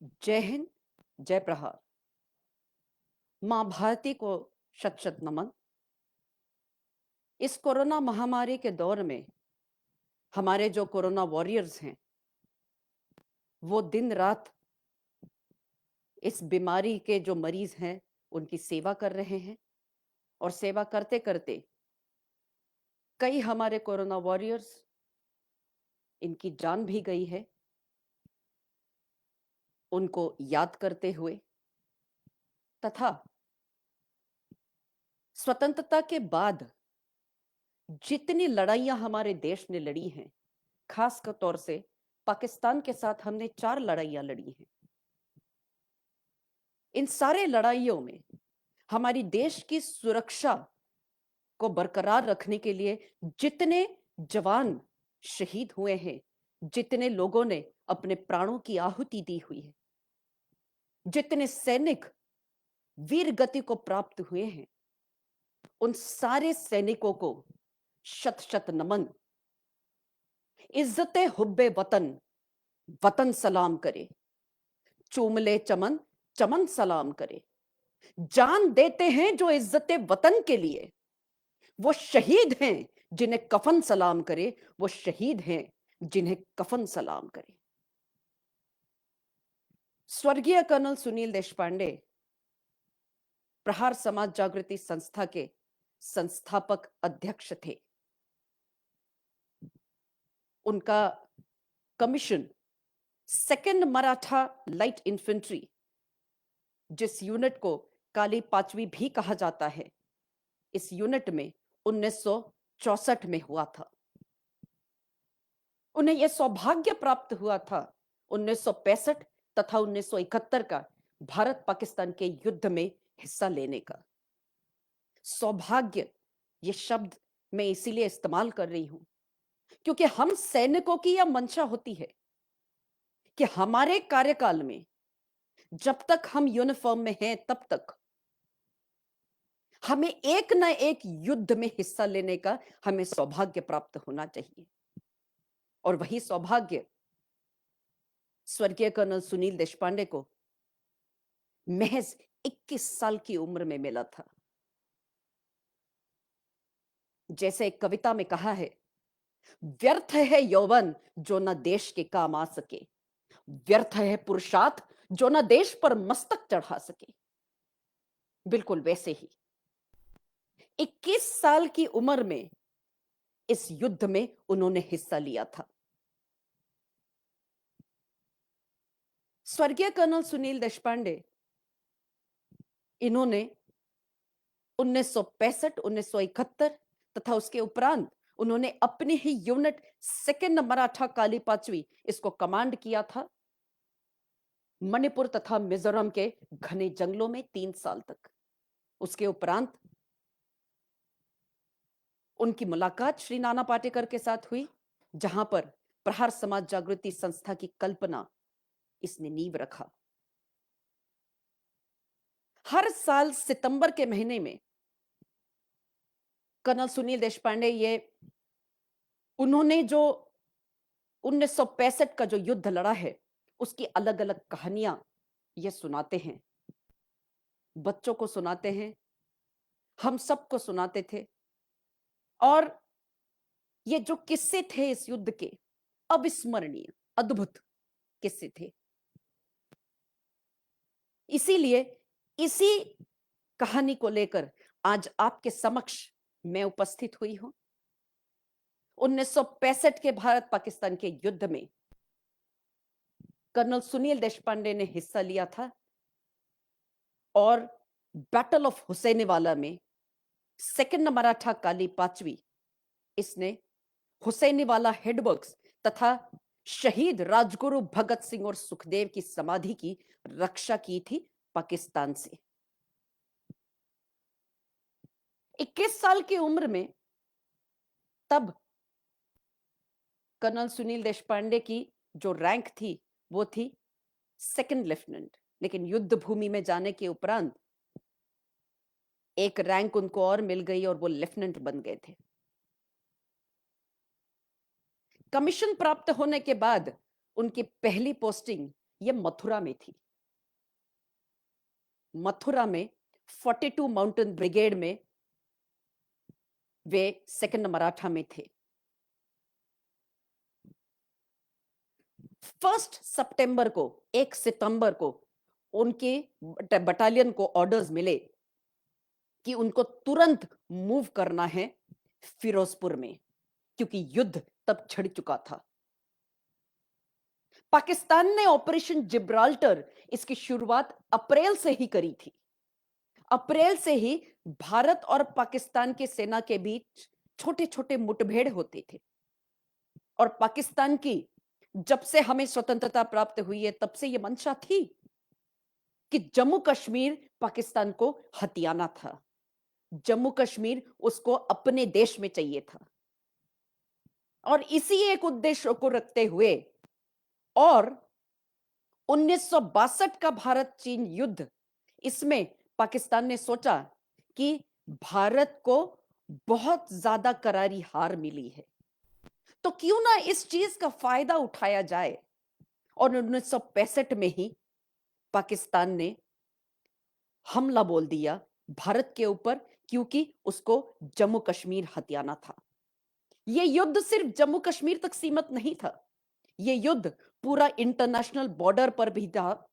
जय हिंद, जय प्रहार। माँ भारती को शत शत नमन। इस कोरोना महामारी के दौर में हमारे जो कोरोना वॉरियर्स हैं, वो दिन रात इस बीमारी के जो मरीज हैं, उनकी सेवा कर रहे हैं। और सेवा करते करते कई हमारे कोरोना वॉरियर्स, इनकी जान भी गई है। उनको याद करते हुए तथा स्वतंत्रता के बाद जितनी लड़ाइयां हमारे देश ने लड़ी हैं, खास कर तौर से पाकिस्तान के साथ हमने 4 लड़ाइयां लड़ी हैं। इन सारे लड़ाइयों में हमारी देश की सुरक्षा को बरकरार रखने के लिए जितने जवान शहीद हुए हैं, जितने लोगों ने अपने प्राणों की आहुति दी हुई है, जितने सैनिक वीर गति को प्राप्त हुए हैं, उन सारे सैनिकों को शत शत नमन। इज्जते हुब्बे वतन, वतन सलाम करे। चूमले चमन, चमन सलाम करे। जान देते हैं जो इज्जते वतन के लिए, वो शहीद हैं जिन्हें कफन सलाम करे। वो शहीद हैं जिन्हें कफन सलाम करे। स्वर्गीय कर्नल सुनील देशपांडे प्रहार समाज जागृति संस्था के संस्थापक अध्यक्ष थे। उनका commission second Maratha light infantry, जिस यूनिट को काली पांचवी भी कहा जाता है, इस यूनिट में 1964 में हुआ था। उन्हें यह सौभाग्य प्राप्त हुआ था 1965 तथा 1971 का भारत पाकिस्तान के युद्ध में हिस्सा लेने का। सौभाग्य ये शब्द मैं इसीलिए इस्तेमाल कर रही हूं क्योंकि हम सैनिकों की यह मंशा होती है कि हमारे कार्यकाल में जब तक हम यूनिफॉर्म में हैं, तब तक हमें एक न एक युद्ध में हिस्सा लेने का हमें सौभाग्य प्राप्त होना चाहिए। और वही सौभाग्य स्वर्गीय कर्नल सुनील देशपांडे को महज 21 साल की उम्र में मिला था। जैसे एक कविता में कहा है, व्यर्थ है यौवन जो न देश के काम आ सके, व्यर्थ है पुरुषार्थ जो न देश पर मस्तक चढ़ा सके। बिल्कुल वैसे ही 21 साल की उम्र में इस युद्ध में उन्होंने हिस्सा लिया था। स्वर्गीय कर्नल सुनील देशपांडे, इन्होंने 1965, 1971 तथा उसके उपरांत उन्होंने अपनी ही यूनिट सेकंड मराठा काली पांचवी, इसको कमांड किया था मणिपुर तथा मिजोरम के घने जंगलों में 3 साल तक। उसके उपरांत उनकी मुलाकात श्री नाना पाटेकर के साथ हुई, जहां पर प्रहार समाज जागृति संस्था की कल्पना इसने नींव रखा। हर साल सितंबर के महीने में कर्नल सुनील देशपांडे, ये उन्होंने जो 1965 का जो युद्ध लड़ा है, उसकी अलग अलग कहानियां ये सुनाते हैं, बच्चों को सुनाते हैं, हम सबको सुनाते थे। और ये जो किस्से थे इस युद्ध के, अविस्मरणीय अद्भुत किस्से थे। इसीलिए इसी कहानी को लेकर आज आपके समक्ष मैं उपस्थित हुई हूं। 1965 के भारत पाकिस्तान के युद्ध में कर्नल सुनील देशपांडे ने हिस्सा लिया था और बैटल ऑफ हुसैनीवाला में सेकंड मराठा काली पांचवी, इसने हुसैनीवाला हेडवर्क्स तथा शहीद राजगुरु भगत सिंह और सुखदेव की समाधि की रक्षा की थी पाकिस्तान से। 21 साल की उम्र में तब कर्नल सुनील देशपांडे की जो रैंक थी, वो थी सेकंड लेफ्टिनेंट। लेकिन युद्ध भूमि में जाने के उपरांत एक रैंक उनको और मिल गई और वो लेफ्टिनेंट बन गए थे। कमीशन प्राप्त होने के बाद उनकी पहली पोस्टिंग ये मथुरा में थी। मथुरा में 42 माउंटेन ब्रिगेड में वे सेकंड मराठा में थे। 1 सितंबर को, 1 सितंबर को उनके बटालियन को ऑर्डर्स मिले कि उनको तुरंत मूव करना है फिरोजपुर में, क्योंकि युद्ध तब छिड़ चुका था। पाकिस्तान ने ऑपरेशन जिब्राल्टर इसकी शुरुआत अप्रैल से ही करी थी। अप्रैल से ही भारत और पाकिस्तान की सेना के बीच छोटे-छोटे मुठभेड़ होते थे। और पाकिस्तान की जब से हमें स्वतंत्रता प्राप्त हुई है, तब से यह मंशा थी कि जम्मू कश्मीर पाकिस्तान को हथियाना था। जम्मू कश्मीर उसको अपने देश में चाहिए था। और इसी एक उद्देश्य को रखते हुए और 1962 का भारत चीन युद्ध, इसमें पाकिस्तान ने सोचा कि भारत को बहुत ज्यादा करारी हार मिली है, तो क्यों ना इस चीज का फायदा उठाया जाए। और 1965 में ही पाकिस्तान ने हमला बोल दिया भारत के ऊपर, क्योंकि उसको जम्मू कश्मीर हथियाना था। यह युद्ध सिर्फ जम्मू कश्मीर तक सीमित नहीं था, यह युद्ध पूरा इंटरनेशनल बॉर्डर पर भी था।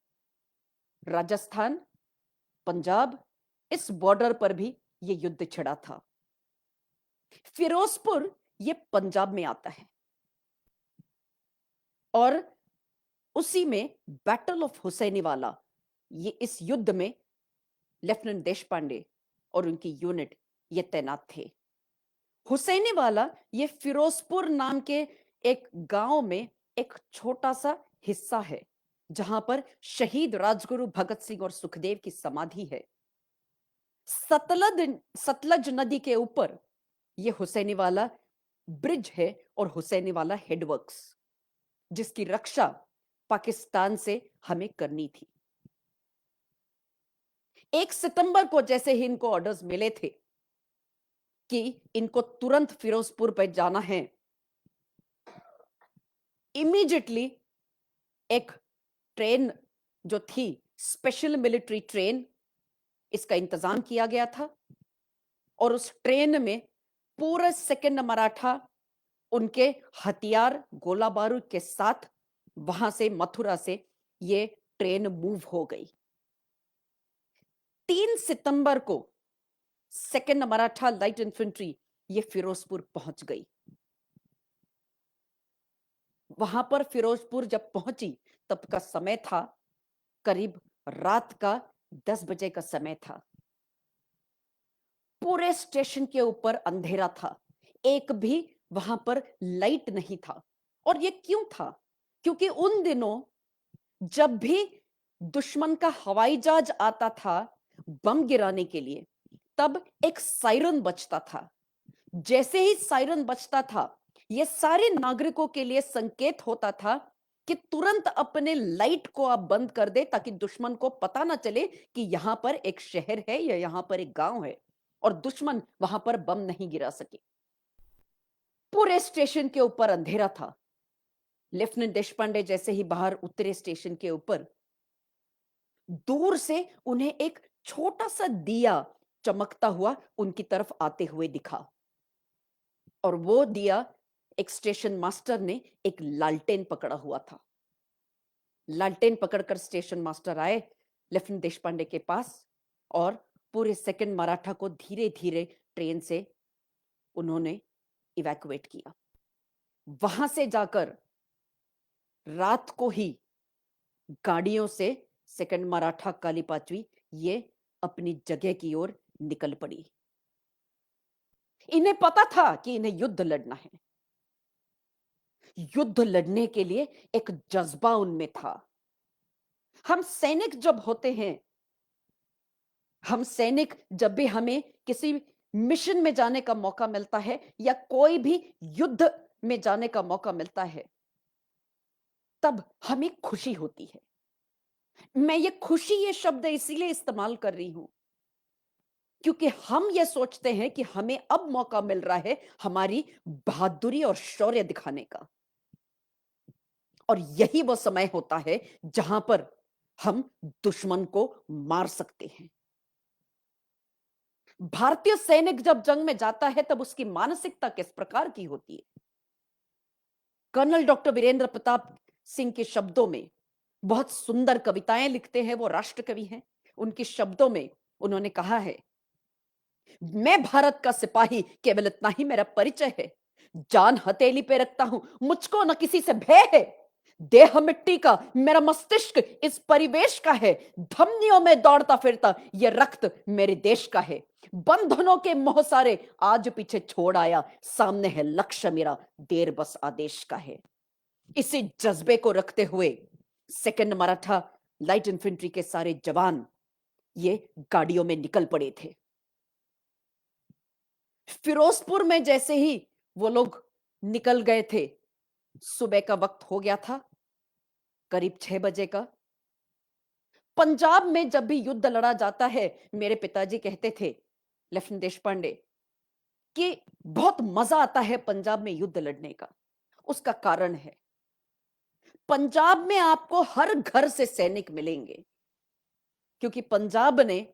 राजस्थान, पंजाब, इस बॉर्डर पर भी यह युद्ध छिड़ा था। फिरोजपुर यह पंजाब में आता है और उसी में बैटल ऑफ हुसैनीवाला, ये इस युद्ध में लेफ्टिनेंट देश पांडे और उनकी यूनिट ये तैनात थे। हुसैनीवाला ये फिरोजपुर नाम के एक गांव में एक छोटा सा हिस्सा है, जहां पर शहीद राजगुरु भगत सिंह और सुखदेव की समाधि है। सतलज नदी के ऊपर यह हुसैनीवाला ब्रिज है और हुसैनीवाला हेडवर्क्स, जिसकी रक्षा पाकिस्तान से हमें करनी थी। 1 सितंबर को जैसे ही इनको ऑर्डर्स मिले थे कि इनको तुरंत फिरोजपुर पर जाना है, इमीडिएटली एक ट्रेन जो थी, स्पेशल मिलिट्री ट्रेन, इसका इंतजाम किया गया था। और उस ट्रेन में पूरा सेकंड मराठा उनके हथियार, गोला बारूद के साथ वहां से, मथुरा से ये ट्रेन मूव हो गई। 3 सितंबर को सेकंड मराठा लाइट इन्फेंट्री ये फिरोजपुर पहुंच गई। वहां पर फिरोजपुर जब पहुंची, तब का समय था करीब रात का 10 बजे का समय था। पूरे स्टेशन के ऊपर अंधेरा था, एक भी वहां पर लाइट नहीं था। और ये क्यों था? क्योंकि उन दिनों जब भी दुश्मन का हवाई जहाज आता था बम गिराने के लिए, तब एक सायरन बजता था। जैसे ही सायरन बजता था, यह सारे नागरिकों के लिए संकेत होता था कि तुरंत अपने लाइट को आप बंद कर दे, ताकि दुश्मन को पता ना चले कि यहां पर एक शहर है या यहां पर एक गांव है, और दुश्मन वहां पर बम नहीं गिरा सके। पूरे स्टेशन के ऊपर अंधेरा था। लेफ्टिनेंट देशपांडे जैसे ही बाहर उतरे स्टेशन के ऊपर, दूर से उन्हें एक छोटा सा दिया चमकता हुआ उनकी तरफ आते हुए दिखा। और वो दिया एक स्टेशन मास्टर ने एक लालटेन पकड़ा हुआ था। लालटेन पकड़कर स्टेशन मास्टर आए लेफ्टिनेंट देशपांडे के पास, और पूरे सेकंड मराठा को धीरे धीरे ट्रेन से उन्होंने इवैक्यूएट किया। वहां से जाकर रात को ही गाड़ियों से सेकंड मराठा काली पांचवी ये अपनी जगह की ओर निकल पड़ी। इन्हें पता था कि इन्हें युद्ध लड़ना है। युद्ध लड़ने के लिए एक जज्बा उनमें था। हम सैनिक जब होते हैं, हम सैनिक जब भी हमें किसी मिशन में जाने का मौका मिलता है या कोई भी युद्ध में जाने का मौका मिलता है, तब हमें खुशी होती है। मैं ये खुशी, ये शब्द इसीलिए इस्तेमाल कर रही हूं क्योंकि हम ये सोचते हैं कि हमें अब मौका मिल रहा है हमारी बहादुरी और शौर्य दिखाने का। और यही वो समय होता है जहां पर हम दुश्मन को मार सकते हैं। भारतीय सैनिक जब जंग में जाता है तब उसकी मानसिकता किस प्रकार की होती है? कर्नल डॉक्टर वीरेंद्र प्रताप सिंह के शब्दों में बहुत सुंदर कविताएं लिखते हैं, वो राष्ट्र कवि हैं। उनके शब्दों में उन्होंने कहा है, मैं भारत का सिपाही केवल इतना ही मेरा परिचय है। जान हथेली पे रखता हूं, मुझको न किसी से भय है। देह मिट्टी का, मेरा मस्तिष्क इस परिवेश का है। धमनियों में दौड़ता फिरता ये रक्त मेरे देश का है। बंधनों के मोह सारे आज पीछे छोड़ आया, सामने है लक्ष्य मेरा, देर बस आदेश का है। इसी जज्बे को रखते हुए सेकंड मराठा लाइट इन्फेंट्री के सारे जवान ये गाड़ियों में निकल पड़े थे। फिरोजपुर में जैसे ही वो लोग निकल गए थे, सुबह का वक्त हो गया था, करीब 6 बजे का। पंजाब में जब भी युद्ध लड़ा जाता है, मेरे पिताजी कहते थे, लेफ्टिनेंट देशपांडे, कि बहुत मजा आता है पंजाब में युद्ध लड़ने का। उसका कारण है, पंजाब में आपको हर घर से सैनिक मिलेंगे, क्योंककि पंजाब ने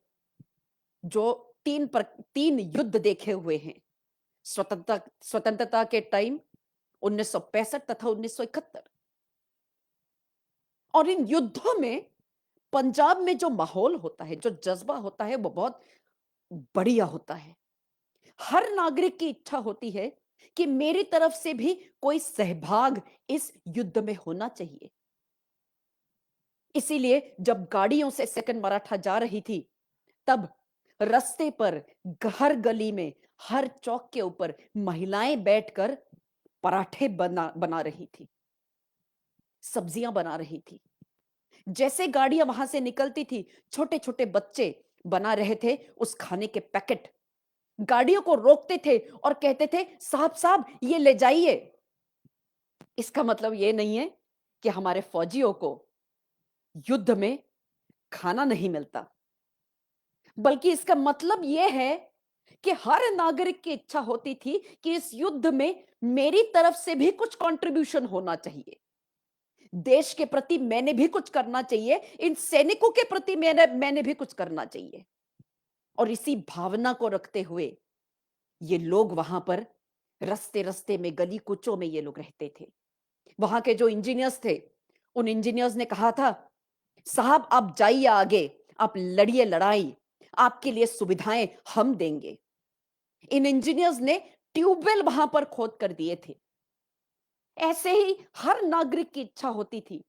जो तीन युद्ध देखे हुए हैं, स्वतंत्रता के टाइम 1965 तथा 1971, और इन युद्धों में पंजाब में जो माहौल होता है, जो जज्बा होता है, वो बहुत बढ़िया होता है। हर नागरिक की इच्छा होती है कि मेरी तरफ से भी कोई सहभाग इस युद्ध में होना चाहिए। इसीलिए जब गाड़ियों से सेकंड मराठा जा रही थी, तब रास्ते पर, हर गली में, हर चौक के ऊपर महिलाएं बैठकर पराठे बना बना रही थी, सब्जियां बना रही थी। जैसे गाड़ियां वहां से निकलती थी, छोटे छोटे बच्चे बना रहे थे उस खाने के पैकेट, गाड़ियों को रोकते थे और कहते थे, साहब साहब ये ले जाइए। इसका मतलब ये नहीं है कि हमारे फौजियों को युद्ध में खाना नहीं मिलता, बल्कि इसका मतलब यह है कि हर नागरिक की इच्छा होती थी कि इस युद्ध में मेरी तरफ से भी कुछ कंट्रीब्यूशन होना चाहिए। देश के प्रति मैंने भी कुछ करना चाहिए, इन सैनिकों के प्रति मैंने भी कुछ करना चाहिए। और इसी भावना को रखते हुए ये लोग वहां पर रास्ते रास्ते में, गली कूचों में ये लोग रहते थे। वहां के जो इंजीनियर्स थे, उन इंजीनियर्स ने कहा था, साहब आप जाइए आगे, आप लड़िए लड़ाई, आपके लिए सुविधाएं हम देंगे। इन इंजीनियर्स ने ट्यूबवेल वहां पर खोद कर दिए थे। ऐसे ही हर नागरिक की इच्छा होती थी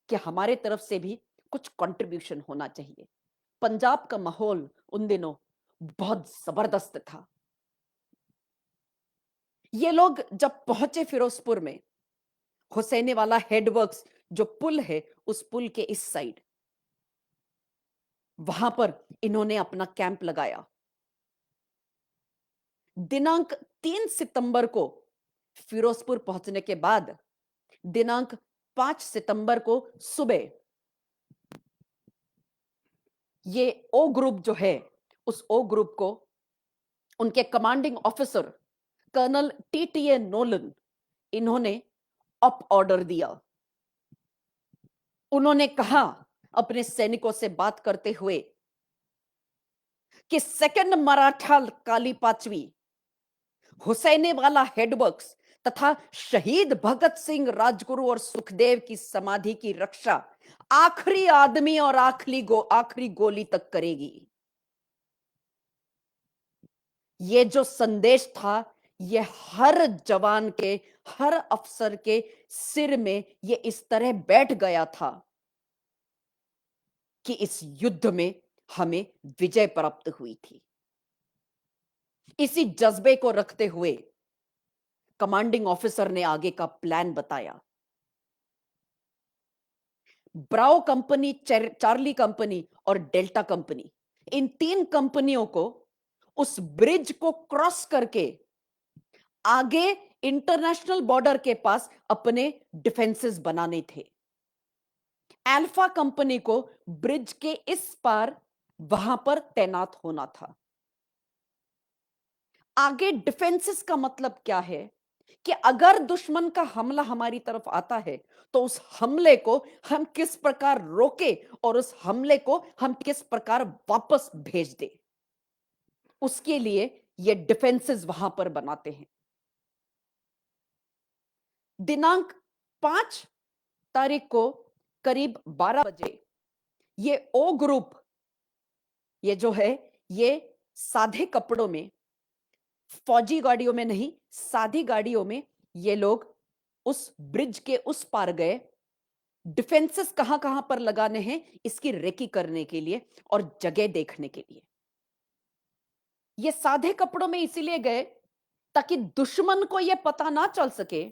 कि हमारे तरफ से भी कुछ कंट्रीब्यूशन होना चाहिए। पंजाब का माहौल उन दिनों बहुत जबरदस्त था। ये लोग जब पहुंचे फिरोजपुर में, हुसैनी वाला हेडवर्क्स जो पुल है, उस पुल के इस साइड, वहां पर इन्होंने अपना कैंप लगाया। दिनांक 3 सितंबर को फिरोजपुर पहुंचने के बाद, दिनांक 5 सितंबर को सुबह ये ओ ग्रुप जो है, उस ओ ग्रुप को उनके कमांडिंग ऑफिसर कर्नल टीटीए नोलन, इन्होंने अप ऑर्डर दिया। उन्होंने कहा अपने सैनिकों से बात करते हुए कि सेकंड मराठा काली पांचवी, हुसैने वाला हेडवर्क्स तथा शहीद भगत सिंह राजगुरु और सुखदेव की समाधि की रक्षा आखिरी आदमी और आखिरी गोली तक करेगी। ये जो संदेश था, ये हर जवान के, हर अफसर के सिर में ये इस तरह बैठ गया था कि इस युद्ध में हमें विजय प्राप्त हुई थी। इसी जज्बे को रखते हुए कमांडिंग ऑफिसर ने आगे का प्लान बताया। ब्राओ कंपनी, चार्ली कंपनी और डेल्टा कंपनी, इन 3 कंपनियों को उस ब्रिज को क्रॉस करके आगे इंटरनेशनल बॉर्डर के पास अपने डिफेंसेस बनाने थे। अल्फा कंपनी को ब्रिज के इस पार वहां पर तैनात होना था। आगे डिफेंसेस का मतलब क्या है कि अगर दुश्मन का हमला हमारी तरफ आता है तो उस हमले को हम किस प्रकार रोके और उस हमले को हम किस प्रकार वापस भेज दे, उसके लिए ये डिफेंसेस वहां पर बनाते हैं। दिनांक 5 तारीख को करीब 12 बजे ये ओ ग्रुप, ये जो है, ये सादे कपड़ों में, फौजी गाड़ियों में नहीं, सादी गाड़ियों में ये लोग उस ब्रिज के उस पार गए, डिफेंसेस कहां कहां पर लगाने हैं इसकी रेकी करने के लिए और जगह देखने के लिए। ये सादे कपड़ों में इसीलिए गए ताकि दुश्मन को यह पता ना चल सके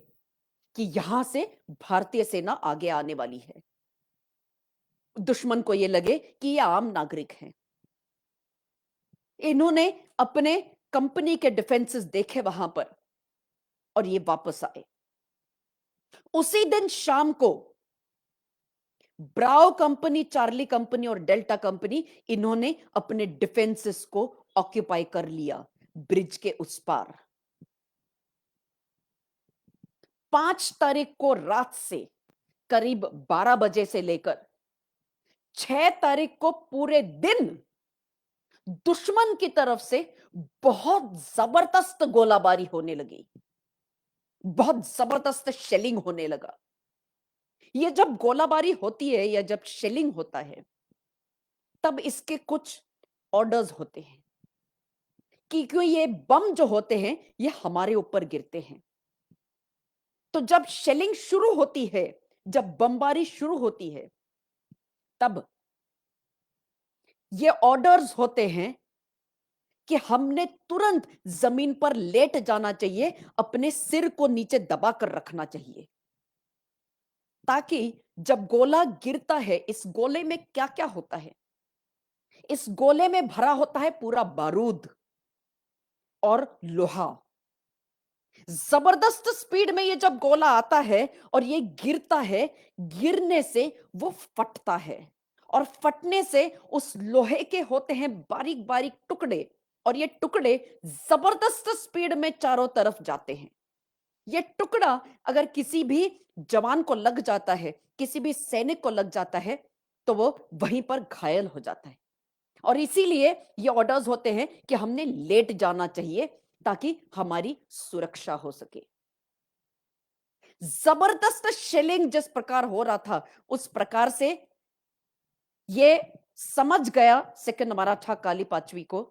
कि यहां से भारतीय सेना आगे आने वाली है। दुश्मन को यह लगे कि ये आम नागरिक हैं। इन्होंने अपने कंपनी के डिफेंसेस देखे वहां पर और ये वापस आए। उसी दिन शाम को ब्राउ कंपनी, चार्ली कंपनी और डेल्टा कंपनी, इन्होंने अपने डिफेंसेस को ऑक्यूपाई कर लिया ब्रिज के उस पार। 5 तारीख को रात से करीब 12 बजे से लेकर 6 तारीख को पूरे दिन दुश्मन की तरफ से बहुत जबरदस्त गोलाबारी होने लगी, बहुत जबरदस्त शेलिंग होने लगा। ये जब गोलाबारी होती है या जब शेलिंग होता है तब इसके कुछ ऑर्डर्स होते हैं कि क्यों ये बम जो होते हैं ये हमारे ऊपर गिरते हैं। तो जब शेलिंग शुरू होती है, जब बमबारी शुरू होती है, तब ये ऑर्डर्स होते हैं कि हमने तुरंत जमीन पर लेट जाना चाहिए, अपने सिर को नीचे दबा कर रखना चाहिए, ताकि जब गोला गिरता है, इस गोले में क्या क्या होता है, इस गोले में भरा होता है पूरा बारूद और लोहा। जबरदस्त स्पीड में ये जब गोला आता है और ये गिरता है, गिरने से वो फटता है और फटने से उस लोहे के होते हैं बारीक बारीक टुकड़े, और ये टुकड़े जबरदस्त स्पीड में चारों तरफ जाते हैं। ये टुकड़ा अगर किसी भी जवान को लग जाता है, किसी भी सैनिक को लग जाता है, तो वो वहीं पर घायल हो जाता है। और इसीलिए ये ऑर्डर्स होते हैं कि हमने लेट जाना चाहिए ताकि हमारी सुरक्षा हो सके। जबरदस्त शेलिंग जिस प्रकार हो रहा था, उस प्रकार से ये समझ गया सेकंड मराठा काली पांचवी को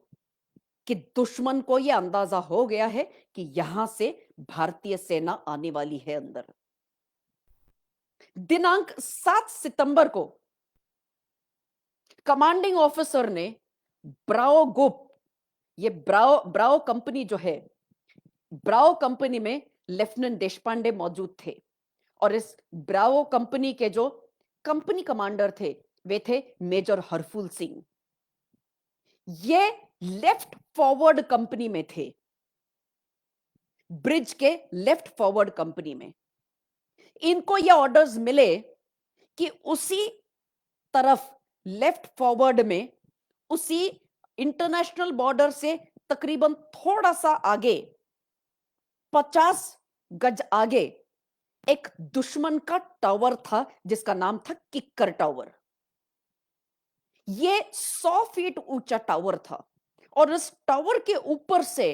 कि दुश्मन को यह अंदाजा हो गया है कि यहां से भारतीय सेना आने वाली है अंदर। दिनांक 7 सितंबर को कमांडिंग ऑफिसर ने ब्राओ गुप, ये ब्राओ ब्राओ कंपनी जो है, ब्राओ कंपनी में लेफ्टिनेंट देशपांडे मौजूद थे और इस ब्रावो कंपनी के जो कंपनी कमांडर थे वे थे मेजर हरफुल सिंह। ये लेफ्ट फॉरवर्ड कंपनी में थे, ब्रिज के लेफ्ट फॉरवर्ड कंपनी में। इनको ये ऑर्डर्स मिले कि उसी तरफ लेफ्ट फॉरवर्ड में, उसी इंटरनेशनल बॉर्डर से तकरीबन थोड़ा सा आगे, 50 गज आगे, एक दुश्मन का टावर था जिसका नाम था किक्कर टावर। यह 100 फीट ऊंचा टावर था और इस टावर के ऊपर से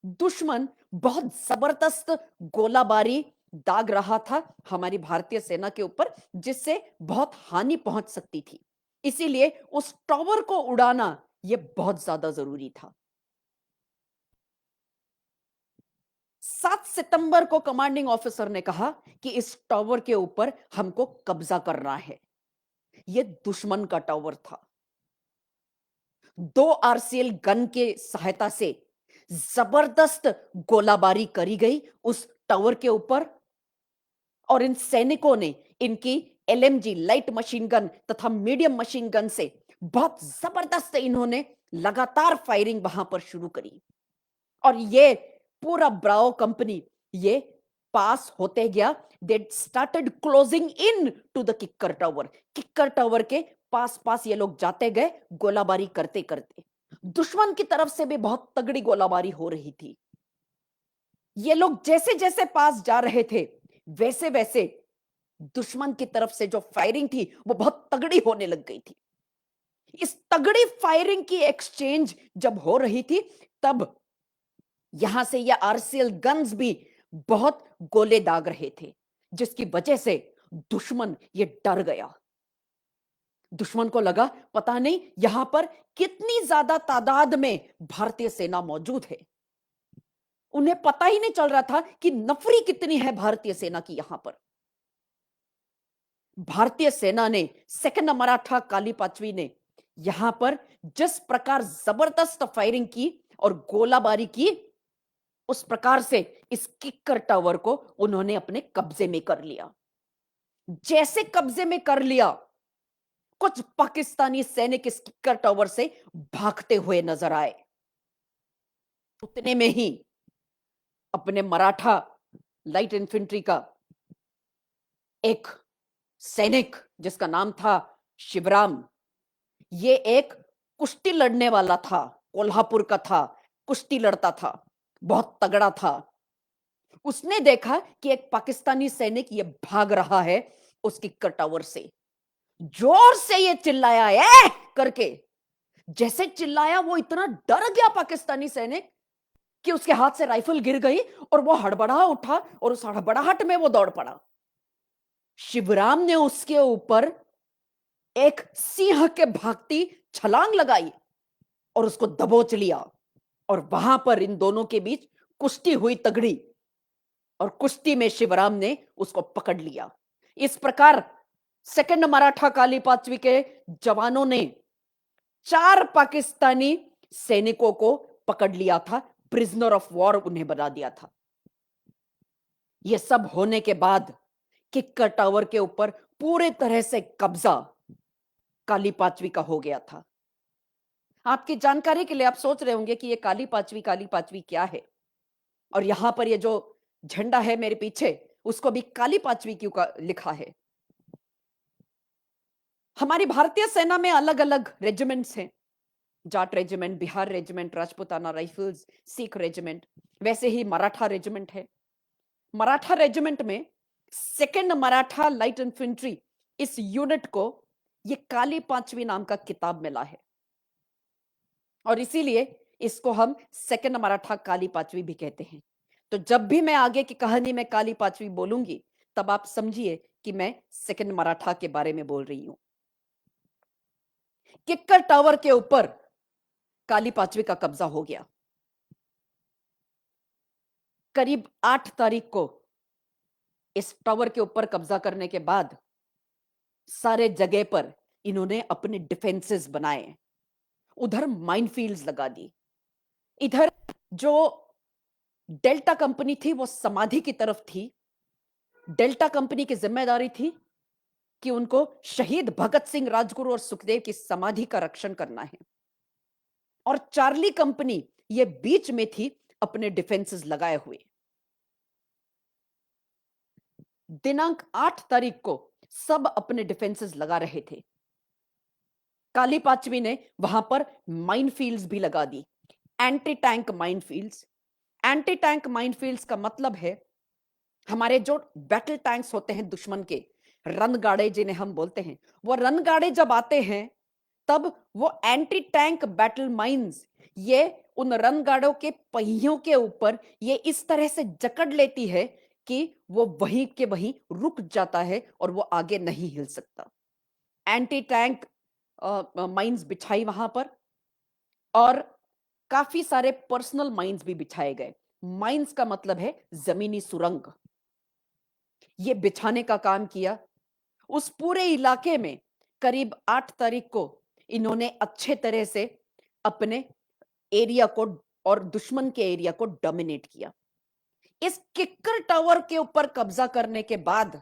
दुश्मन बहुत जबरदस्त गोलाबारी दाग रहा था हमारी भारतीय सेना के ऊपर, जिससे बहुत हानि पहुंच सकती थी। इसीलिए उस टावर को उड़ाना यह बहुत ज्यादा जरूरी था। 7 सितंबर को कमांडिंग ऑफिसर ने कहा कि इस टावर के ऊपर हमको कब्जा करना है। यह दुश्मन का टावर था। 2 आरसीएल गन के सहायता से जबरदस्त गोलाबारी करी गई उस टावर के ऊपर और इन सैनिकों ने इनकी एलएमजी लाइट मशीन गन तथा मीडियम मशीन गन से बहुत जबरदस्त इन्होंने लगातार फायरिंग वहां पर शुरू करी और ये पूरा ब्राओ कंपनी ये पास होते गया। They started closing in to the Kikkar tower. Kikkar tower के पास पास ये लोग जाते गए गोलाबारी करते करते। दुश्मन की तरफ से भी बहुत तगड़ी गोलाबारी हो रही थी। ये लोग जैसे जैसे पास जा रहे थे, वैसे वैसे दुश्मन की तरफ से जो फायरिंग थी वो बहुत तगड़ी होने लग गई थी। इस तगड़ी फायरिंग की एक्सचेंज जब हो रही थी, तब यहां से ये आरसीएल गन्स भी बहुत गोले दाग रहे थे, जिसकी वजह से दुश्मन ये डर गया। दुश्मन को लगा पता नहीं यहां पर कितनी ज्यादा तादाद में भारतीय सेना मौजूद है। उन्हें पता ही नहीं चल रहा था कि नफरी कितनी है भारतीय सेना की यहां पर। भारतीय सेना ने, सेकंड मराठा काली पाचवी ने यहां पर जिस प्रकार जबरदस्त फायरिंग की और गोलाबारी की, उस प्रकार से इस किक्कर टावर को उन्होंने अपने कब्जे में कर लिया। जैसे कब्जे में कर लिया, कुछ पाकिस्तानी सैनिक इस किक्कर टावर से भागते हुए नजर आए। उतने में ही अपने मराठा लाइट इन्फेंट्री का एक सैनिक, जिसका नाम था शिवराम, ये एक कुश्ती लड़ने वाला था, कोल्हापुर का था, कुश्ती लड़ता था, बहुत तगड़ा था। उसने देखा कि एक पाकिस्तानी सैनिक ये भाग रहा है उस किक्कर टावर से। जोर से ये चिल्लाया ए करके। जैसे चिल्लाया, वो इतना डर गया पाकिस्तानी सैनिक कि उसके हाथ से राइफल गिर गई और वो हड़बड़ा उठा और उस हड़बड़ाहट में वो दौड़ पड़ा। शिवराम ने उसके ऊपर एक सिंह के भागती छलांग लगाई और उसको दबोच लिया, और वहां पर इन दोनों के बीच कुश्ती हुई तगड़ी, और कुश्ती में शिवराम ने उसको पकड़ लिया। इस प्रकार सेकंड मराठा काली पाचवी के जवानों ने 4 पाकिस्तानी सैनिकों को पकड़ लिया था, प्रिजनर ऑफ वॉर उन्हें बना दिया था। यह सब होने के बाद किक्कर टावर के ऊपर पूरे तरह से कब्जा काली पाचवी का हो गया था। आपकी जानकारी के लिए आप सोच रहे होंगे कि ये काली पाचवी क्या है, और यहां पर ये जो झंडा है मेरे पीछे, उसको भी काली पाचवी क्यों का लिखा है। हमारी भारतीय सेना में अलग अलग रेजिमेंट्स हैं, Jat regiment, Bihar regiment, Rajputana rifles, Sikh regiment, वैसे ही मराठा रेजिमेंट है। मराठा रेजिमेंट में सेकंड मराठा लाइट इन्फेंट्री, इस यूनिट को ये काली पांचवी नाम का किताब मिला है, और इसीलिए इसको हम सेकंड मराठा काली पांचवी भी कहते हैं। तो जब भी मैं आगे की कहानी में काली पांचवी बोलूंगी, तब आप समझिए कि मैं सेकंड मराठा के बारे में बोल रही हूं। किक्कर टावर के ऊपर काली पांचवी का कब्जा हो गया। करीब 8 तारीख को इस टावर के ऊपर कब्जा करने के बाद सारे जगह पर इन्होंने अपने डिफेंसेस बनाए। उधर माइनफील्ड्स लगा दी, इधर जो डेल्टा कंपनी थी वो समाधि की तरफ थी। डेल्टा कंपनी की जिम्मेदारी थी कि उनको शहीद भगत सिंह, राजगुरु और सुखदेव की समाधि का रक्षण करना है, और चार्ली कंपनी ये बीच में थी अपने डिफेंसेस लगाए हुए। दिनांक 8 तारीख को सब अपने डिफेंसेस लगा रहे थे। काली पांचवी ने वहां पर माइनफील्ड्स भी लगा दी, anti tank minefields. Anti tank minefields का मतलब है हमारे जो बैटल टैंक्स होते हैं दुश्मन के, रणगाड़े जिन्हें हम बोलते हैं, वो रणगाड़े जब आते हैं तब वो एंटी टैंक बैटल माइंस ये उन रणगाड़ों के पहियों के ऊपर ये इस तरह से जकड़ लेती है कि वो वहीं के वहीं रुक जाता है और वो आगे नहीं हिल सकता। एंटी टैंक माइंस बिछाई वहां पर, और काफी सारे पर्सनल माइंस भी बिछाए गए। माइंस का मतलब है जमीनी सुरंग, ये बिछाने का काम किया। उस पूरे इलाके में करीब 8 तारीख को इन्होंने अच्छे तरह से अपने एरिया को और दुश्मन के एरिया को डोमिनेट किया। इस किक्कर टावर के ऊपर कब्जा करने के बाद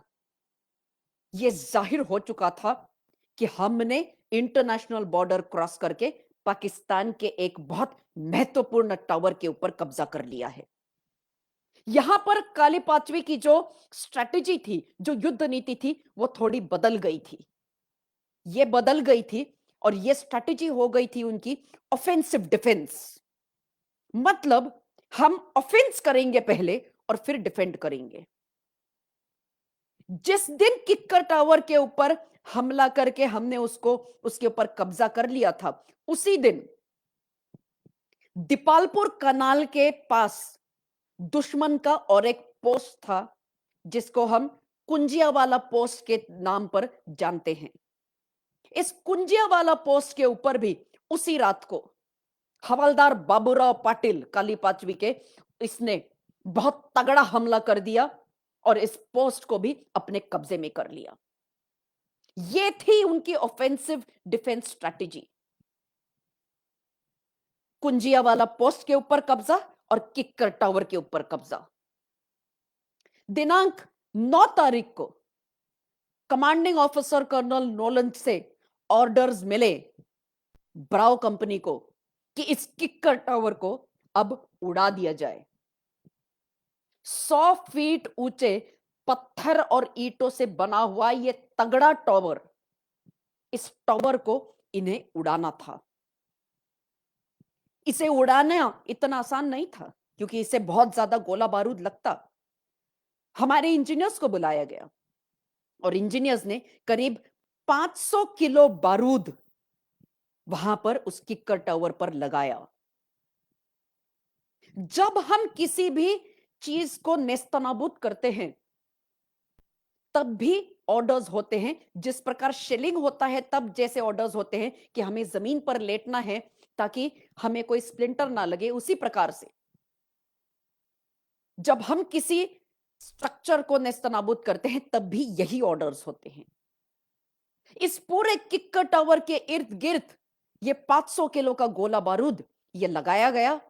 यह जाहिर हो चुका था कि हमने इंटरनेशनल बॉर्डर क्रॉस करके पाकिस्तान के एक बहुत महत्वपूर्ण टावर के ऊपर कब्जा कर लिया है। यहां पर काली पांचवी की जो स्ट्रेटेजी थी, जो युद्ध नीति थी, वो थोड़ी बदल गई थी। ये बदल गई थी और ये स्ट्रेटेजी हो गई थी उनकी ऑफेंसिव डिफेंस। मतलब हम ऑफेंस करेंगे पहले और फिर डिफेंड करेंगे। जिस दिन किक्कर टावर के ऊपर हमला करके हमने उसके ऊपर कब्जा कर लिया था, उसी दिन दीपालपुर कनाल के पास दुश्मन का और एक पोस्ट था, जिसको हम कुंजियावाला पोस्ट के नाम पर जानते हैं। इस कुंजियावाला पोस्ट के ऊपर भी उसी रात को हवलदार बाबूराव पाटिल काली पाचवी के, इसने बहुत तगड़ा हमला कर दिया और इस पोस्ट को भी अपने कब्जे में कर लिया। ये थी उनकी ऑफेंसिव डिफेंस स्ट्रैटेजी। कुंजियावाला पोस्ट के ऊपर कब्जा और किक्कर टावर के ऊपर कब्जा। दिनांक 9 तारीख को कमांडिंग ऑफिसर कर्नल नोलन से ऑर्डर्स मिले ब्राउ कंपनी को कि इस किक्कर टावर को अब उड़ा दिया जाए। 100 फीट ऊंचे पत्थर और ईंटों से बना हुआ यह तगड़ा टावर, इस टावर को इन्हें उड़ाना था। इसे उड़ाना इतना आसान नहीं था, क्योंकि इसे बहुत ज्यादा गोला बारूद लगता। हमारे इंजीनियर्स को बुलाया गया और इंजीनियर्स ने करीब 500 किलो बारूद वहां पर उस किक्कर टावर पर लगाया। जब हम किसी भी चीज को नेस्तनाबूद करते हैं, तब भी ऑर्डर्स होते हैं। जिस प्रकार शेलिंग होता है, तब जैसे ऑर्डर्स होते हैं कि हमें जमीन पर लेटना है ताकि हमें कोई स्प्लिंटर ना लगे, उसी प्रकार से जब हम किसी स्ट्रक्चर को नेस्तनाबूद करते हैं, तब भी यही ऑर्डर्स होते हैं। इस पूरे किक्कर टावर के इर्द गिर्द ये 500 किलो का गोला बारूद ये लगाया गया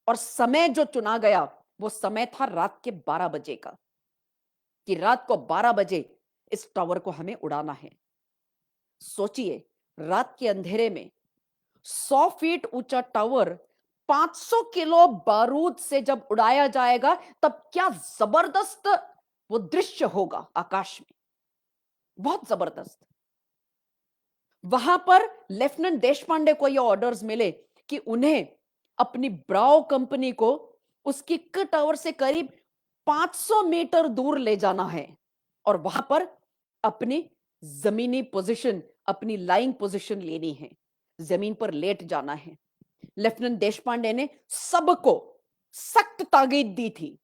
और समय जो चुना गया वो समय था रात के 12 बजे का, कि रात को 12 बजे इस टावर को हमें उड़ाना है। सोचिए, रात के अंधेरे में 100 फीट ऊंचा टावर 500 किलो बारूद से जब उड़ाया जाएगा, तब क्या जबरदस्त वो दृश्य होगा आकाश में, बहुत जबरदस्त। वहां पर लेफ्टिनेंट देशपांडे को ये ऑर्डर्स मिले कि उन्हें अपनी ब्राउ कंपनी को उस किक्कर टावर से करीब 500 मीटर दूर ले जाना है और वहां पर अपनी जमीनी पोजीशन, अपनी लाइंग पोजीशन लेनी है, जमीन पर लेट जाना है। लेफ्टिनेंट देशपांडे ने सबको सख्त ताकीद दी थी,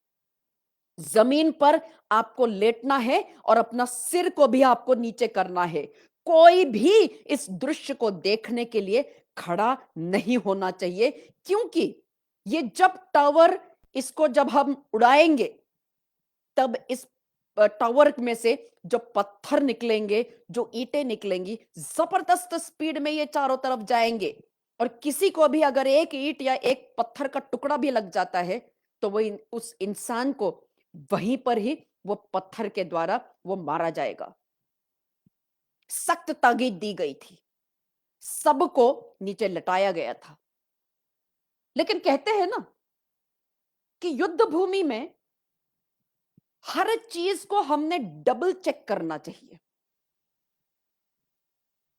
जमीन पर आपको लेटना है और अपना सिर को भी आपको नीचे करना है। कोई भी इस दृश्य को देखने के लिए खड़ा नहीं होना चाहिए, क्योंकि ये जब टावर, इसको जब हम उड़ाएंगे, तब इस टावर में से जो पत्थर निकलेंगे, जो ईंटें निकलेंगी, जबरदस्त स्पीड में ये चारों तरफ जाएंगे और किसी को भी अगर एक ईंट या एक पत्थर का टुकड़ा भी लग जाता है, तो वो उस इंसान को वहीं पर ही वो पत्थर के द्वारा वो मारा जाएगा। सख्त ताकीद दी गई थी, सबको नीचे लटाया गया था। लेकिन कहते हैं ना कि युद्ध भूमि में हर चीज को हमने डबल चेक करना चाहिए,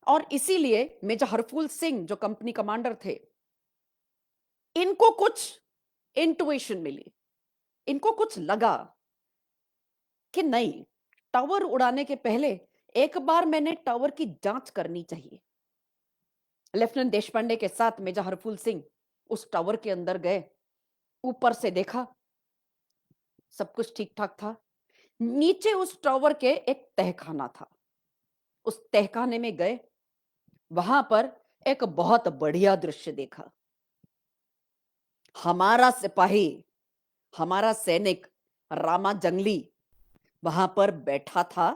और इसीलिए मेजर हरफूल सिंह जो कंपनी कमांडर थे, इनको कुछ इंट्यूशन मिली, इनको कुछ लगा कि नहीं, टावर उड़ाने के पहले एक बार मैंने टावर की जांच करनी चाहिए। लेफ्टिनेंट देशपांडे के साथ मेजर हरफूल सिंह उस टावर के अंदर गए, ऊपर से देखा सब कुछ ठीक ठाक था। नीचे उस टावर के एक तहखाना था, उस तहखाने में गए, वहां पर एक बहुत बढ़िया दृश्य देखा। हमारा सिपाही, हमारा सैनिक रामा जंगली वहां पर बैठा था,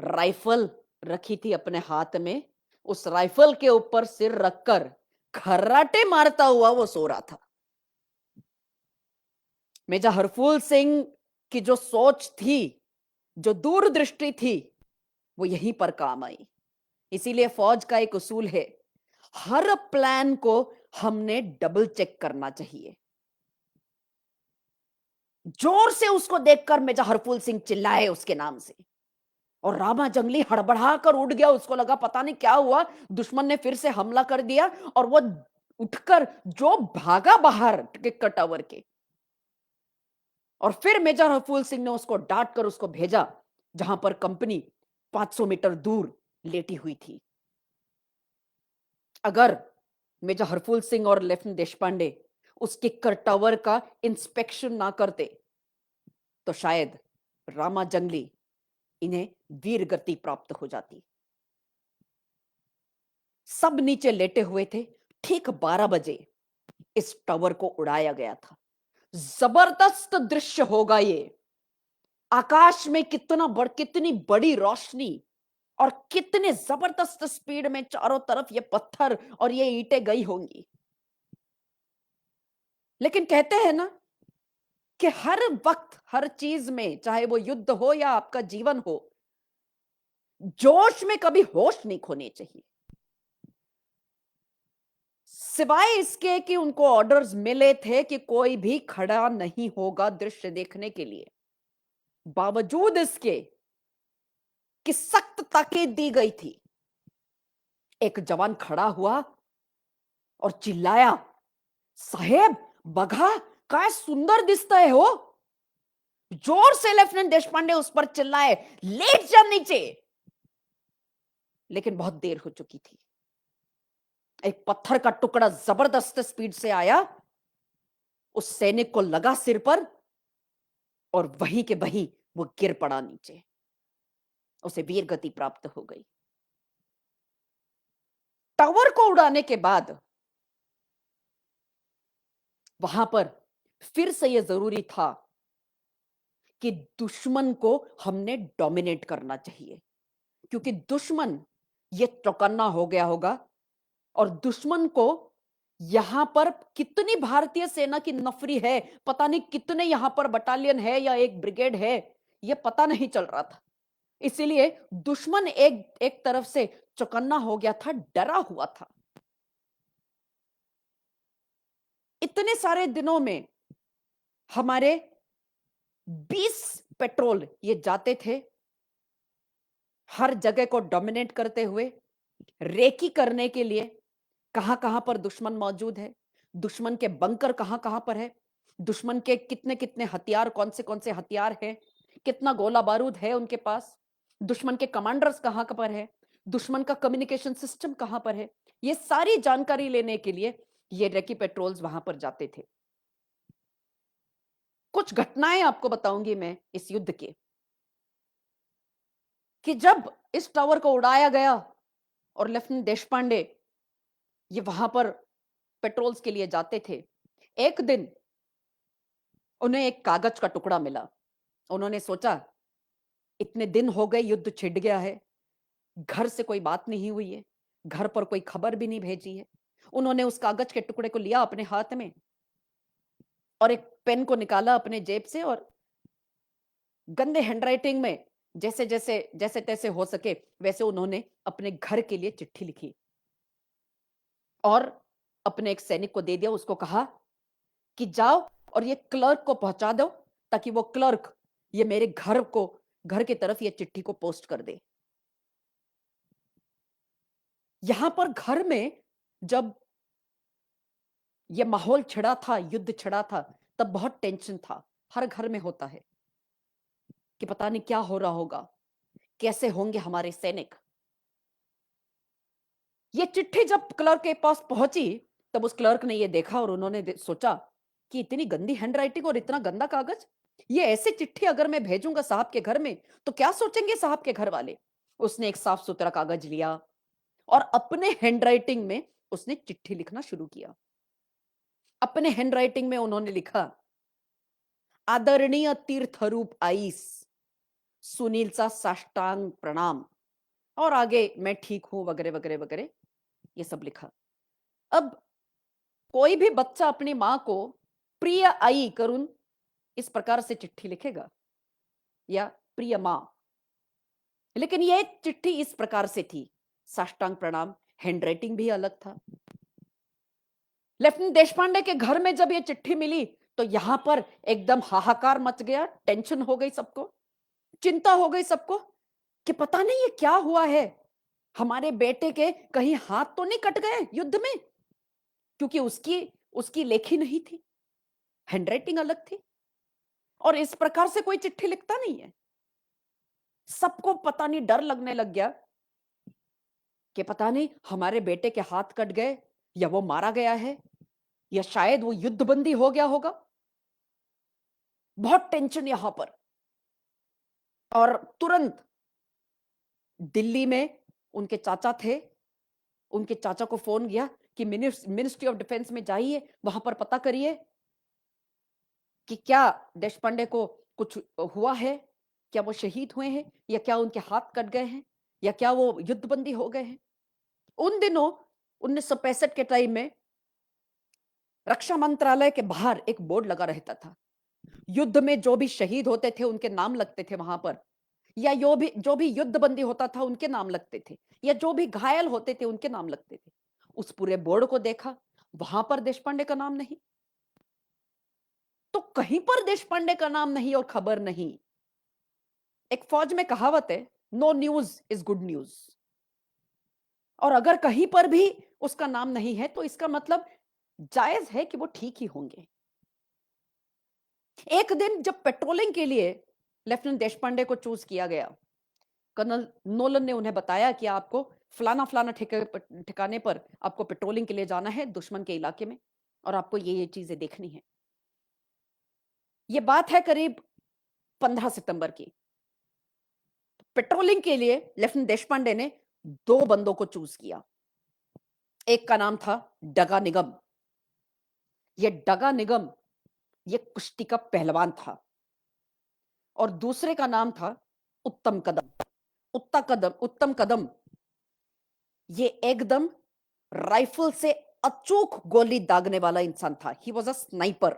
राइफल रखी थी अपने हाथ में, उस राइफल के ऊपर सिर रखकर खर्राटे मारता हुआ वो सो रहा था। मेजर हरफूल सिंह की जो सोच थी, जो दूरदृष्टि थी, वो यहीं पर काम आई। इसीलिए फौज का एक उसूल है, हर प्लान को हमने डबल चेक करना चाहिए। जोर से उसको देखकर मेजर हरफूल सिंह चिल्लाए उसके नाम से, और रामा जंगली हड़बड़ा कर उठ गया। उसको लगा पता नहीं क्या हुआ, दुश्मन ने फिर से हमला कर दिया, और वो उठकर जो भागा बाहर के टावर के, और फिर मेजर हरफूल सिंह ने उसको डांट कर उसको भेजा जहां पर कंपनी 500 मीटर दूर लेटी हुई थी। अगर मेजर हरफूल सिंह और लेफ्टिनेंट देशपांडे उस किक्कर टावर का इंस्पेक्शन ना करते तो शायद रामा जंगली इन्हें वीर गति प्राप्त हो जाती। सब नीचे लेटे हुए थे। ठीक 12 बजे इस टावर को उड़ाया गया था। जबरदस्त दृश्य होगा ये। आकाश में कितनी बड़ी रोशनी और कितने जबरदस्त स्पीड में चारों तरफ ये पत्थर और ये ईंटें गई होंगी। लेकिन कहते हैं ना कि हर वक्त हर चीज में, चाहे वो युद्ध हो या आपका जीवन हो, जोश में कभी होश नहीं खोने चाहिए। सिवाय इसके कि उनको ऑर्डर्स मिले थे कि कोई भी खड़ा नहीं होगा दृश्य देखने के लिए, बावजूद इसके कि सख्त ताकीद दी गई थी, एक जवान खड़ा हुआ और चिल्लाया, साहेब बघा काय सुंदर दिसतंय हो। जोर से लेफ्टिनेंट देशपांडे उस पर चिल्लाए, लेट जा नीचे। लेकिन बहुत देर हो चुकी थी। एक पत्थर का टुकड़ा जबरदस्त स्पीड से आया, उस सैनिक को लगा सिर पर और वहीं के वहीं वो गिर पड़ा नीचे। उसे वीर गति प्राप्त हो गई। टावर को उड़ाने के बाद वहां पर फिर से यह जरूरी था कि दुश्मन को हमने डोमिनेट करना चाहिए, क्योंकि दुश्मन ये चौकन्ना हो गया होगा और दुश्मन को यहां पर कितनी भारतीय सेना की नफरी है, पता नहीं कितने यहां पर बटालियन है या एक ब्रिगेड है, यह पता नहीं चल रहा था। इसीलिए दुश्मन एक एक तरफ से चौकन्ना हो गया था, डरा हुआ था। इतने सारे दिनों में हमारे 20 पेट्रोल ये जाते थे, हर जगह को डोमिनेट करते हुए, रेकी करने के लिए कहां कहां पर दुश्मन मौजूद है, दुश्मन के बंकर कहां कहां पर है, दुश्मन के कितने कितने हथियार, कौन से हथियार है, कितना गोला बारूद है उनके पास, दुश्मन के कमांडर्स कहां पर है, दुश्मन का कम्युनिकेशन सिस्टम कहां पर है, ये सारी जानकारी लेने के लिए ये रेकी पेट्रोल्स वहां पर जाते थे। कुछ घटनाएं आपको बताऊंगी मैं इस युद्ध के, कि जब इस टावर को उड़ाया गया और लेफ्टिनेंट देशपांडे ये वहां पर पेट्रोल्स के लिए जाते थे, एक दिन उन्हें एक कागज का टुकड़ा मिला। उन्होंने सोचा, इतने दिन हो गए युद्ध छिड़ गया है, घर से कोई बात नहीं हुई है, घर पर कोई खबर भी नहीं भेजी है। उन्होंने उस कागज के टुकड़े को लिया अपने हाथ में और एक पेन को निकाला अपने जेब से और गंदे हैंडराइटिंग में जैसे जैसे जैसे तैसे हो सके वैसे उन्होंने अपने घर के लिए चिट्ठी लिखी और अपने एक सैनिक को दे दिया। उसको कहा कि जाओ और ये क्लर्क को पहुंचा दो, ताकि वो क्लर्क ये मेरे घर की तरफ ये चिट्ठी को पोस्ट कर दे। यहां पर घर में जब ये माहौल छिड़ा था, युद्ध छिड़ा था, तब बहुत टेंशन था। हर घर में होता है कि पता नहीं क्या हो रहा होगा, कैसे होंगे हमारे सैनिक। ये चिट्ठी जब क्लर्क के पास पहुंची, तब उस क्लर्क ने ये देखा और उन्होंने सोचा कि इतनी गंदी हैंडराइटिंग और इतना गंदा कागज, ये ऐसी चिट्ठी अगर मैं भेजूंगा साहब के घर में तो क्या सोचेंगे साहब के घर वाले। उसने एक साफ सुथरा कागज लिया और अपने हैंडराइटिंग में उसने चिट्ठी लिखना शुरू किया। अपने हैंडराइटिंग में उन्होंने लिखा, आदरणीय तीर्थरूप आईस, सुनीलचा साष्टांग प्रणाम, और आगे मैं ठीक हूं वगैरह वगैरह वगैरह ये सब लिखा। अब कोई भी बच्चा अपनी मां को प्रिय आई करून इस प्रकार से चिट्ठी लिखेगा या प्रिय मां, लेकिन यह चिट्ठी इस प्रकार से थी, साष्टांग प्रणाम। हैंडराइटिंग भी अलग था। लेफ्टिनेंट देशपांडे के घर में जब यह चिट्ठी मिली तो यहां पर एकदम हाहाकार मच गया, टेंशन हो गई सबको, चिंता हो गई सबको कि पता नहीं ये क्या हुआ है, हमारे बेटे के कहीं हाथ तो नहीं कट गए युद्ध में। क्योंकि उसकी उसकी लेखी नहीं थी, हैंडराइटिंग अलग थी और इस प्रकार से कोई चिट्ठी लिखता नहीं है। सबको पता नहीं डर लगने लग गया कि पता नहीं हमारे बेटे के हाथ कट गए या वो मारा गया है या शायद वो युद्धबंदी हो गया होगा। बहुत टेंशन यहां पर। और तुरंत दिल्ली में उनके चाचा थे, उनके चाचा को फोन किया कि मिनिस्ट्री ऑफ डिफेंस में जाइए, वहां पर पता करिए कि क्या देश पांडे को कुछ हुआ है, क्या वो शहीद हुए हैं या क्या उनके हाथ कट गए हैं या क्या वो युद्धबंदी हो गए हैं। उन दिनों 1965 के टाइम में रक्षा मंत्रालय के बाहर एक बोर्ड लगा रहता था। युद्ध में जो भी शहीद होते थे उनके नाम लगते थे वहां पर, या जो भी युद्धबंदी होता था उनके नाम लगते थे, या जो भी घायल होते थे उनके नाम लगते थे। उस पूरे बोर्ड को देखा, वहां पर देश पांडे का नाम नहीं। तो कहीं पर देश पांडे का नाम नहीं और खबर नहीं। एक फौज में कहावत है, no news is good news. और अगर कहीं पर भी उसका नाम नहीं है तो इसका मतलब जायज है कि वो ठीक ही होंगे। एक दिन जब पेट्रोलिंग के लिए लेफ्टिनेंट देश पांडे को चूज किया गया, कर्नल नोलन ने उन्हें बताया कि आपको फलाना फलाना ठिकाने पर आपको पेट्रोलिंग के लिए जाना है दुश्मन के इलाके में, और आपको ये चीजें देखनी है। ये बात है करीब 15 सितंबर की। पेट्रोलिंग के लिए लेफ्टिनेंट देशपांडे ने दो बंदों को चूज किया। एक का नाम था डगा निगम। ये डगा निगम ये कुश्ती का पहलवान था। और दूसरे का नाम था उत्तम कदम। उत्तम कदम ये एकदम राइफल से अचूक गोली दागने वाला इंसान था। He was a sniper.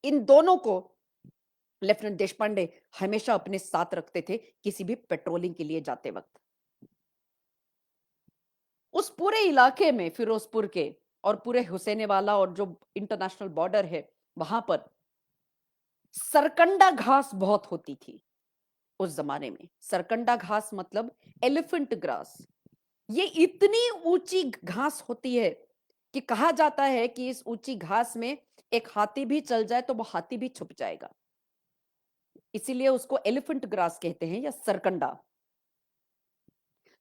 इन दोनों को लेफ्टिनेंट देशपांडे हमेशा अपने साथ रखते थे किसी भी पेट्रोलिंग के लिए जाते वक्त। उस पूरे इलाके में फिरोजपुर के और पूरे हुसैनीवाला और जो इंटरनेशनल बॉर्डर है वहां पर सरकंडा घास बहुत होती थी। उस जमाने में सरकंडा घास मतलब एलिफेंट ग्रास। ये इतनी ऊंची घास होती है कि कहा जाता है कि इस ऊंची घास में एक हाथी भी चल जाए तो वो हाथी भी छुप जाएगा। इसीलिए उसको एलिफेंट ग्रास कहते हैं या सरकंडा।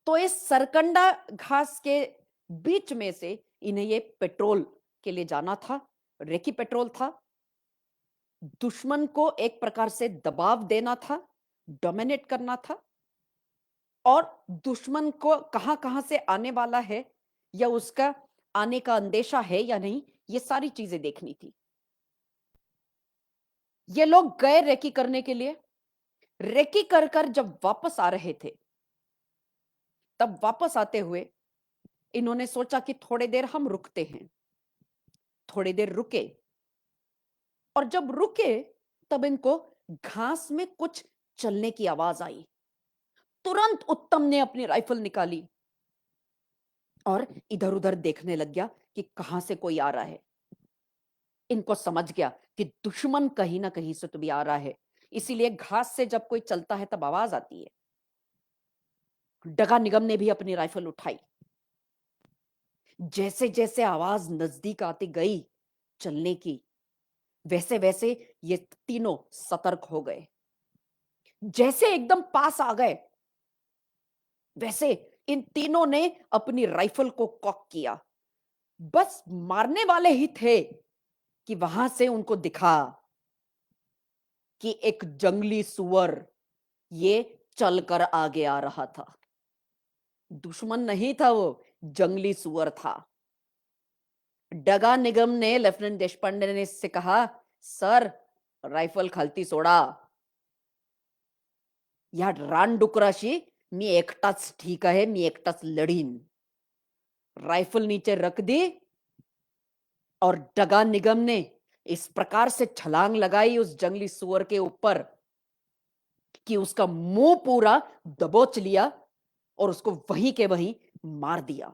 तो इस सरकंडा घास के बीच में से इन्हें ये पेट्रोल के लिए जाना था। रेकी पेट्रोल था। दुश्मन को एक प्रकार से दबाव देना था, डोमिनेट करना था, और दुश्मन को कहां कहां से आने वाला है या उसका आने का अंदेशा है या नहीं, ये सारी चीजें देखनी थी। ये लोग गए रेकी करने के लिए। रेकी कर कर जब वापस आ रहे थे, तब वापस आते हुए इन्होंने सोचा कि थोड़ी देर हम रुकते हैं। थोड़ी देर रुके, और जब रुके तब इनको घास में कुछ चलने की आवाज आई। तुरंत उत्तम ने अपनी राइफल निकाली और इधर उधर देखने लग गया कि कहां से कोई आ रहा है। इनको समझ गया कि दुश्मन कहीं ना कहीं से तो भी आ रहा है, इसीलिए घास से जब कोई चलता है तब आवाज आती है। डगा निगम ने भी अपनी राइफल उठाई। जैसे जैसे आवाज नजदीक आती गई चलने की, वैसे वैसे ये तीनों सतर्क हो गए। जैसे एकदम पास आ गए, वैसे इन तीनों ने अपनी राइफल को कॉक किया। बस मारने वाले ही थे कि वहां से उनको दिखा कि एक जंगली सुअर ये चलकर आगे आ रहा था। दुश्मन नहीं था वो, जंगली सुअर था। डगा निगम ने लेफ्टिनेंट देशपांडे ने इससे कहा, सर राइफल खालती सोडा, या रानडुकराशी मी एकटाच ठीक आहे, मी एकटाच लढीन। राइफल नीचे रख दी और डगा निगम ने इस प्रकार से छलांग लगाई उस जंगली सुअर के ऊपर कि उसका मुंह पूरा दबोच लिया और उसको वहीं के वहीं मार दिया।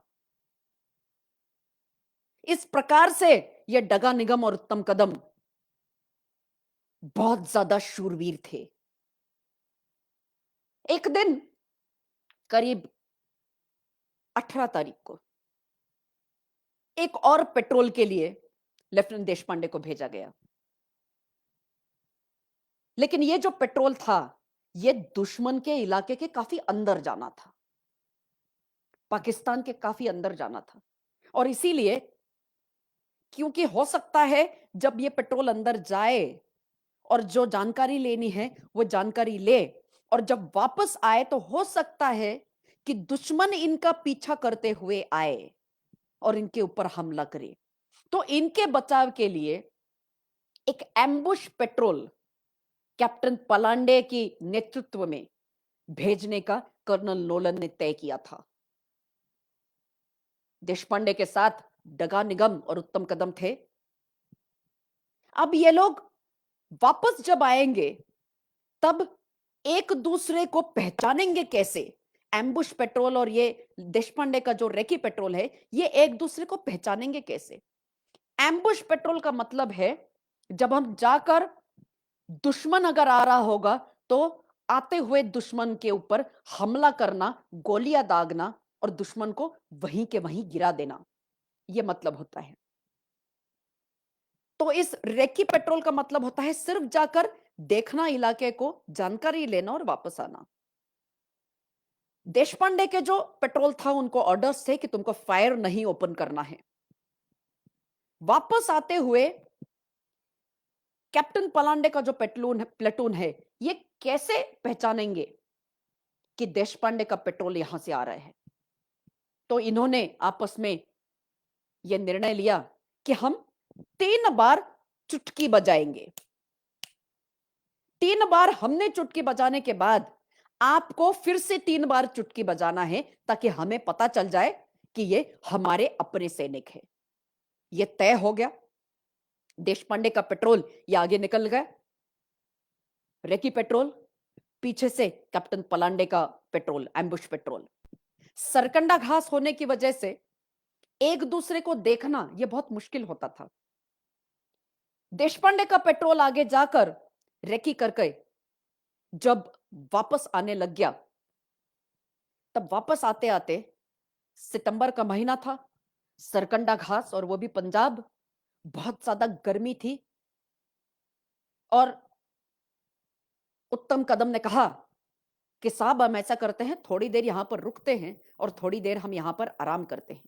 इस प्रकार से यह डगा निगम और उत्तम कदम बहुत ज्यादा शूरवीर थे। एक दिन करीब 18 तारीख को एक और पेट्रोल के लिए लेफ्टिनेंट देशपांडे को भेजा गया। लेकिन ये जो पेट्रोल था, ये दुश्मन के इलाके के काफी अंदर जाना था, पाकिस्तान के काफी अंदर जाना था। और इसीलिए, क्योंकि हो सकता है जब ये पेट्रोल अंदर जाए और जो जानकारी लेनी है वो जानकारी ले, और जब वापस आए तो हो सकता है कि दुश्मन इनका पीछा करते हुए आए और इनके ऊपर हमला करे। तो इनके बचाव के लिए एक एम्बुश पेट्रोल कैप्टन पलांडे की नेतृत्व में भेजने का कर्नल नोलन ने तय किया था। देशपांडे के साथ डगा निगम और उत्तम कदम थे। अब ये लोग वापस जब आएंगे तब एक दूसरे को पहचानेंगे कैसे? एम्बुश पेट्रोल और ये देशपांडे का जो रेकी पेट्रोल है, ये एक दूसरे को पहचानेंगे कैसे? एम्बुश पेट्रोल का मतलब है जब हम जाकर दुश्मन अगर आ रहा होगा तो आते हुए दुश्मन के ऊपर हमला करना, गोलियां दागना और दुश्मन को वहीं के वहीं गिरा देना, यह मतलब होता है। तो इस रेकी पेट्रोल का मतलब होता है सिर्फ जाकर देखना, इलाके को जानकारी लेना और वापस आना। देशपांडे के जो पेट्रोल था, उनको ऑर्डर्स थे कि तुमको फायर नहीं ओपन करना है। वापस आते हुए कैप्टन पलांडे का जो प्लेटून है, ये कैसे पहचानेंगे कि देशपांडे का पेट्रोल यहां से आ रहा है? तो इन्होंने आपस में यह निर्णय लिया कि हम 3 बार चुटकी बजाएंगे। 3 बार हमने चुटकी बजाने के बाद आपको फिर से 3 बार चुटकी बजाना है, ताकि हमें पता चल जाए कि ये हमारे अपने सैनिक हैं। ये तय हो गया। देशपांडे का पेट्रोल ये आगे निकल गया, रेकी पेट्रोल, पीछे से कैप्टन पलांडे का पेट्रोल, एम्बुश पेट्रोल। सरकंडा घास होने की वजह से एक दूसरे को देखना यह बहुत मुश्किल होता था। देशपांडे का पेट्रोल आगे जाकर रेकी करके जब वापस आने लग गया, तब वापस आते आते सितंबर का महीना था, सरकंडा घास और वो भी पंजाब, बहुत ज्यादा गर्मी थी। और उत्तम कदम ने कहा कि साहब हम ऐसा करते हैं, थोड़ी देर यहां पर रुकते हैं और थोड़ी देर हम यहां पर आराम करते हैं।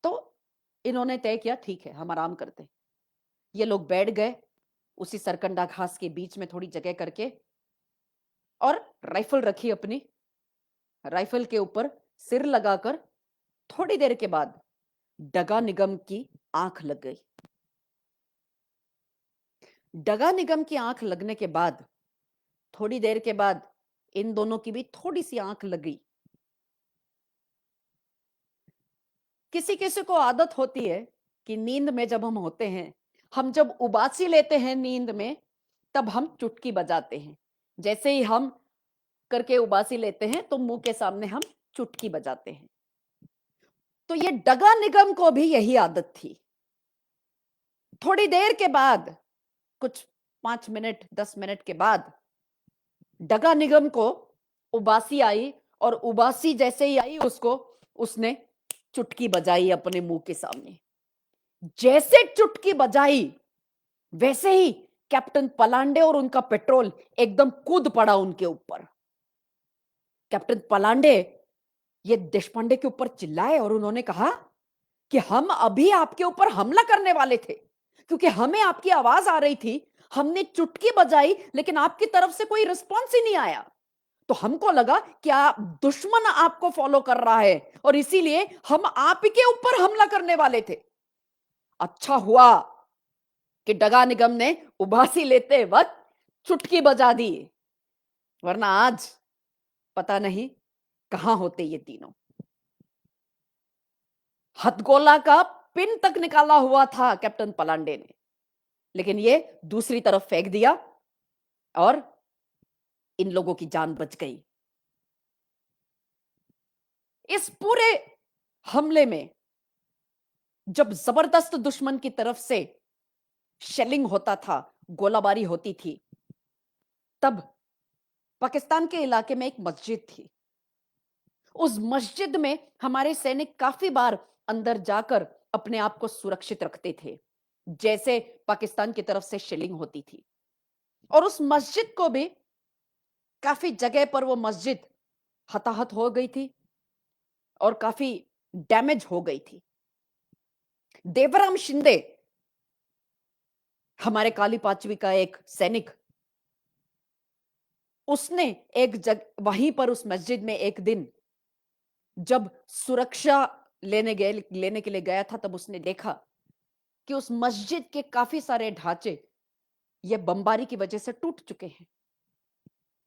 तो इन्होंने तय किया, ठीक है हम आराम करते हैं। ये लोग बैठ गए उसी सरकंडा घास के बीच में थोड़ी जगह करके, और राइफल रखी अपनी, राइफल के ऊपर सिर लगाकर। थोड़ी देर के बाद डगा निगम की आंख लग गई। डगा निगम की आंख लगने के बाद थोड़ी देर के बाद इन दोनों की भी थोड़ी सी आंख लगी। किसी किसी को आदत होती है कि नींद में जब हम होते हैं, हम जब उबासी लेते हैं नींद में, तब हम चुटकी बजाते हैं। जैसे ही हम करके उबासी लेते हैं तो मुंह के सामने हम चुटकी बजाते हैं। तो ये डगा निगम को भी यही आदत थी। थोड़ी देर के बाद, कुछ 5 मिनट 10 मिनट के बाद, डगा निगम को उबासी आई, और उबासी जैसे ही आई उसको, उसने चुटकी बजाई अपने मुंह के सामने। जैसे चुटकी बजाई वैसे ही कैप्टन पलांडे और उनका पेट्रोल एकदम कूद पड़ा उनके ऊपर। कैप्टन पलांडे ये देशपांडे के ऊपर चिल्लाए और उन्होंने कहा कि हम अभी आपके ऊपर हमला करने वाले थे, क्योंकि हमें आपकी आवाज आ रही थी, हमने चुटकी बजाई लेकिन आपकी तरफ से कोई रिस्पॉन्स ही नहीं आया। तो हमको लगा कि दुश्मन आपको फॉलो कर रहा है और इसीलिए हम आप के ऊपर हमला करने वाले थे। अच्छा हुआ कि डगा निगम ने उबासी लेते वक्त चुटकी बजा दी, वरना आज पता नहीं कहां होते ये तीनों। हथगोला का पिन तक निकाला हुआ था कैप्टन पलांडे ने, लेकिन ये दूसरी तरफ फेंक दिया और इन लोगों की जान बच गई। इस पूरे हमले में जब जबरदस्त दुश्मन की तरफ से शेलिंग होता था, गोलाबारी होती थी, तब पाकिस्तान के इलाके में एक मस्जिद थी। उस मस्जिद में हमारे सैनिक काफी बार अंदर जाकर अपने आप को सुरक्षित रखते थे, जैसे पाकिस्तान की तरफ से शेलिंग होती थी। और उस मस्जिद को भी काफी जगह पर वो मस्जिद हताहत हो गई थी और काफी डैमेज हो गई थी। देवराम शिंदे, हमारे काली पांचवी का एक सैनिक, उसने एक जग वहीं पर उस मस्जिद में एक दिन जब सुरक्षा लेने के लिए गया था, तब उसने देखा कि उस मस्जिद के काफी सारे ढांचे ये बमबारी की वजह से टूट चुके हैं।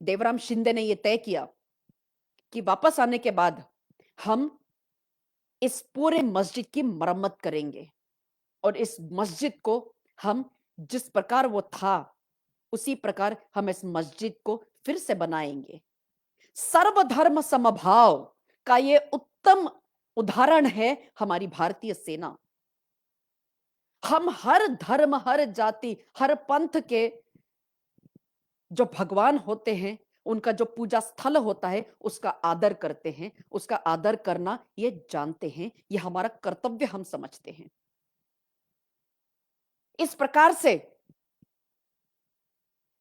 देवराम शिंदे ने यह तय किया कि वापस आने के बाद हम इस पूरे मस्जिद की मरम्मत करेंगे और इस मस्जिद को हम जिस प्रकार वो था उसी प्रकार हम इस मस्जिद को फिर से बनाएंगे। सर्वधर्म समभाव का ये उत्तम उदाहरण है हमारी भारतीय सेना। हम हर धर्म, हर जाति, हर पंथ के जो भगवान होते हैं, उनका जो पूजा स्थल होता है, उसका आदर करते हैं। उसका आदर करना ये जानते हैं, ये हमारा कर्तव्य हम समझते हैं। इस प्रकार से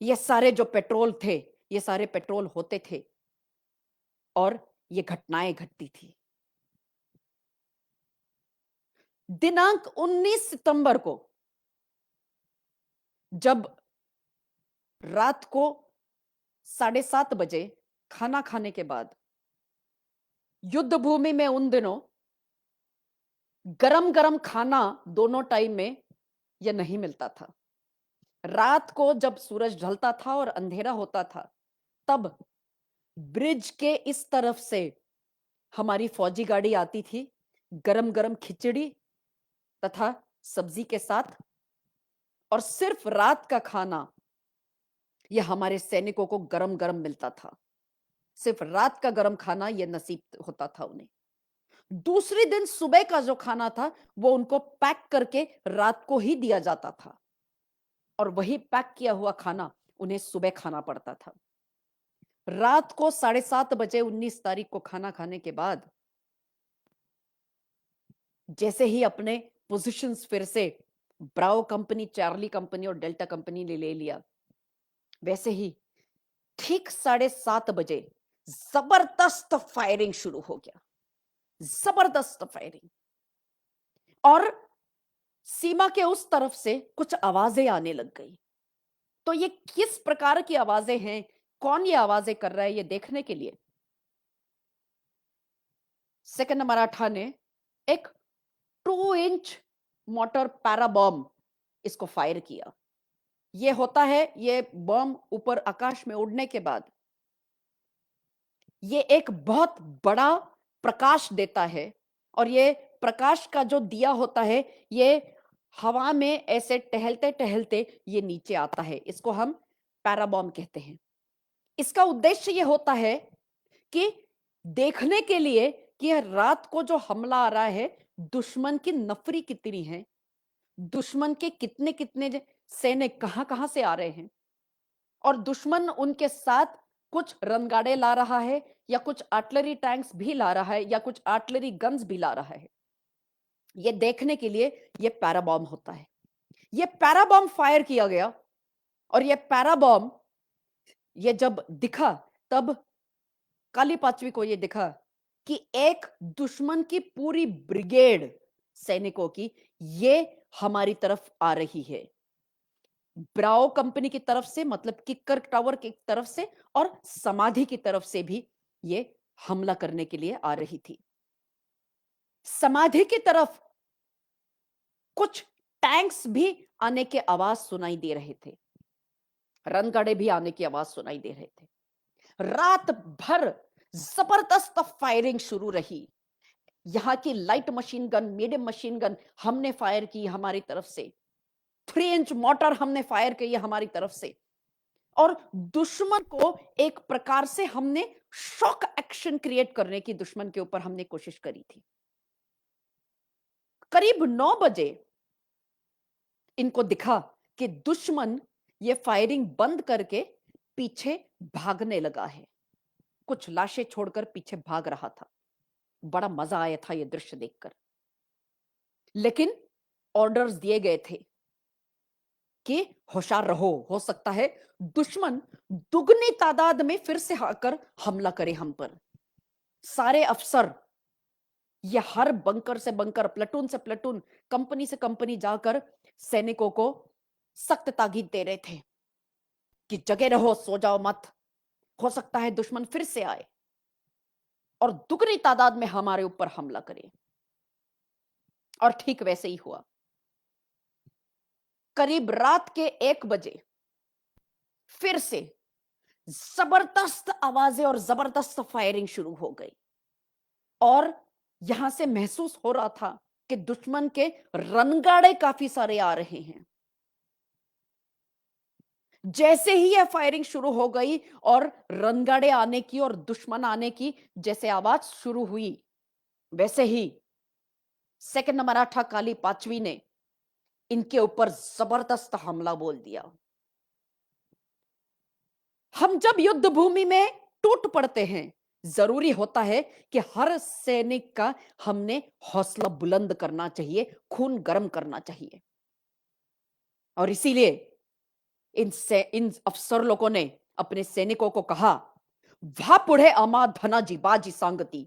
ये सारे जो पेट्रोल थे, ये सारे पेट्रोल होते थे और ये घटनाएं घटती थी। दिनांक 19 सितंबर को जब रात को 7:30 बजे खाना खाने के बाद युद्ध भूमि में उन दिनों गरम गरम खाना दोनों टाइम में यह नहीं मिलता था। रात को जब सूरज ढलता था और अंधेरा होता था, तब ब्रिज के इस तरफ से हमारी फौजी गाड़ी आती थी, गरम गरम खिचड़ी तथा सब्जी के साथ। और सिर्फ रात का खाना यह हमारे सैनिकों को गरम गरम मिलता था। सिर्फ रात का गरम खाना यह नसीब होता था उन्हें। दूसरे दिन सुबह का जो खाना था वो उनको पैक करके रात को ही दिया जाता था और वही पैक किया हुआ खाना उन्हें सुबह खाना पड़ता था। रात को 7:30 बजे 19 तारीख को खाना खाने के बाद जैसे ही अपने पोजीशंस फिर से ब्रावो कंपनी, चार्ली कंपनी और डेल्टा कंपनी ने ले लिया, वैसे ही ठीक 7:30 बजे जबरदस्त फायरिंग शुरू हो गया। जबरदस्त फायरिंग। और सीमा के उस तरफ से कुछ आवाजें आने लग गई। तो ये किस प्रकार की आवाजें हैं, कौन ये आवाजें कर रहा है, ये देखने के लिए सेकंड मराठा ने एक 2 इंच मोटर पैरा बॉम्ब इसको फायर किया। ये होता है, ये बॉम्ब ऊपर आकाश में उड़ने के बाद ये एक बहुत बड़ा प्रकाश देता है और ये प्रकाश का जो दिया होता है ये हवा में ऐसे टहलते टहलते ये नीचे आता है। इसको हम पैराबॉम्ब कहते हैं। इसका उद्देश्य ये होता है कि देखने के लिए कि यह रात को जो हमला आ रहा है, दुश्मन की नफरी कितनी है, दुश्मन के कितने कितने सैनिक कहां कहां से आ रहे हैं और दुश्मन उनके साथ कुछ रनगाड़े ला रहा है या कुछ आर्टिलरी टैंक्स भी ला रहा है या कुछ आर्टिलरी गन्स भी ला रहा है। ये देखने के लिए ये पैराबॉम्ब होता है। ये पैराबॉम्ब फायर किया गया और ये पैराबॉम्ब ये जब दिखा तब काली पांचवी को ये दिखा कि एक दुश्मन की पूरी ब्रिगेड सैनिकों की ये हमारी तरफ आ रही है। ब्राओ कंपनी की तरफ से, मतलब किक्कर टावर की तरफ से और समाधि की तरफ से भी ये हमला करने के लिए आ रही थी। समाधि की तरफ कुछ टैंक्स भी आने के आवाज सुनाई दे रहे थे, रणगाड़े भी आने की आवाज सुनाई दे रहे थे। रात भर जबरदस्त फायरिंग शुरू रही। यहां की light machine gun, medium machine gun हमने फायर की हमारी तरफ से, 3 इंच मोटर हमने फायर की हमारी तरफ से और दुश्मन को एक प्रकार से हमने शॉक एक्शन क्रिएट करने की दुश्मन के ऊपर हमने कोशिश करी थी। करीब 9 बजे इनको दिखा कि दुश्मन ये फायरिंग बंद करके पीछे भागने लगा है। कुछ लाशें छोड़कर पीछे भाग रहा था। बड़ा मजा आया था यह दृश्य देखकर। लेकिन ऑर्डर्स दिए गए थे कि होशियार रहो, हो सकता है दुश्मन दुगनी तादाद में फिर से आकर हमला करे हम पर। सारे अफसर ये हर बंकर से बंकर, प्लेटून से प्लेटून, कंपनी से कंपनी जाकर सैनिकों को सख्त ताकीद दे रहे थे कि जगे रहो, सो जाओ मत, हो सकता है दुश्मन फिर से आए और दुगनी तादाद में हमारे ऊपर हमला करे। और ठीक वैसे ही हुआ। करीब रात के 1 बजे फिर से जबरदस्त आवाजें और जबरदस्त फायरिंग शुरू हो गई और यहां से महसूस हो रहा था कि दुश्मन के रणगाड़े काफी सारे आ रहे हैं। जैसे ही यह फायरिंग शुरू हो गई और रणगाड़े आने की और दुश्मन आने की जैसे आवाज शुरू हुई, वैसे ही सेकंड मराठा काली पांचवी ने इनके ऊपर जबरदस्त हमला बोल दिया। हम जब युद्ध भूमि में टूट पड़ते हैं, जरूरी होता है कि हर सैनिक का हमने हौसला बुलंद करना चाहिए, खून गर्म करना चाहिए। और इसीलिए इन अफसर लोगों ने अपने सैनिकों को कहा, वा पुढे आम्हा धनाजी बाजी सांगती,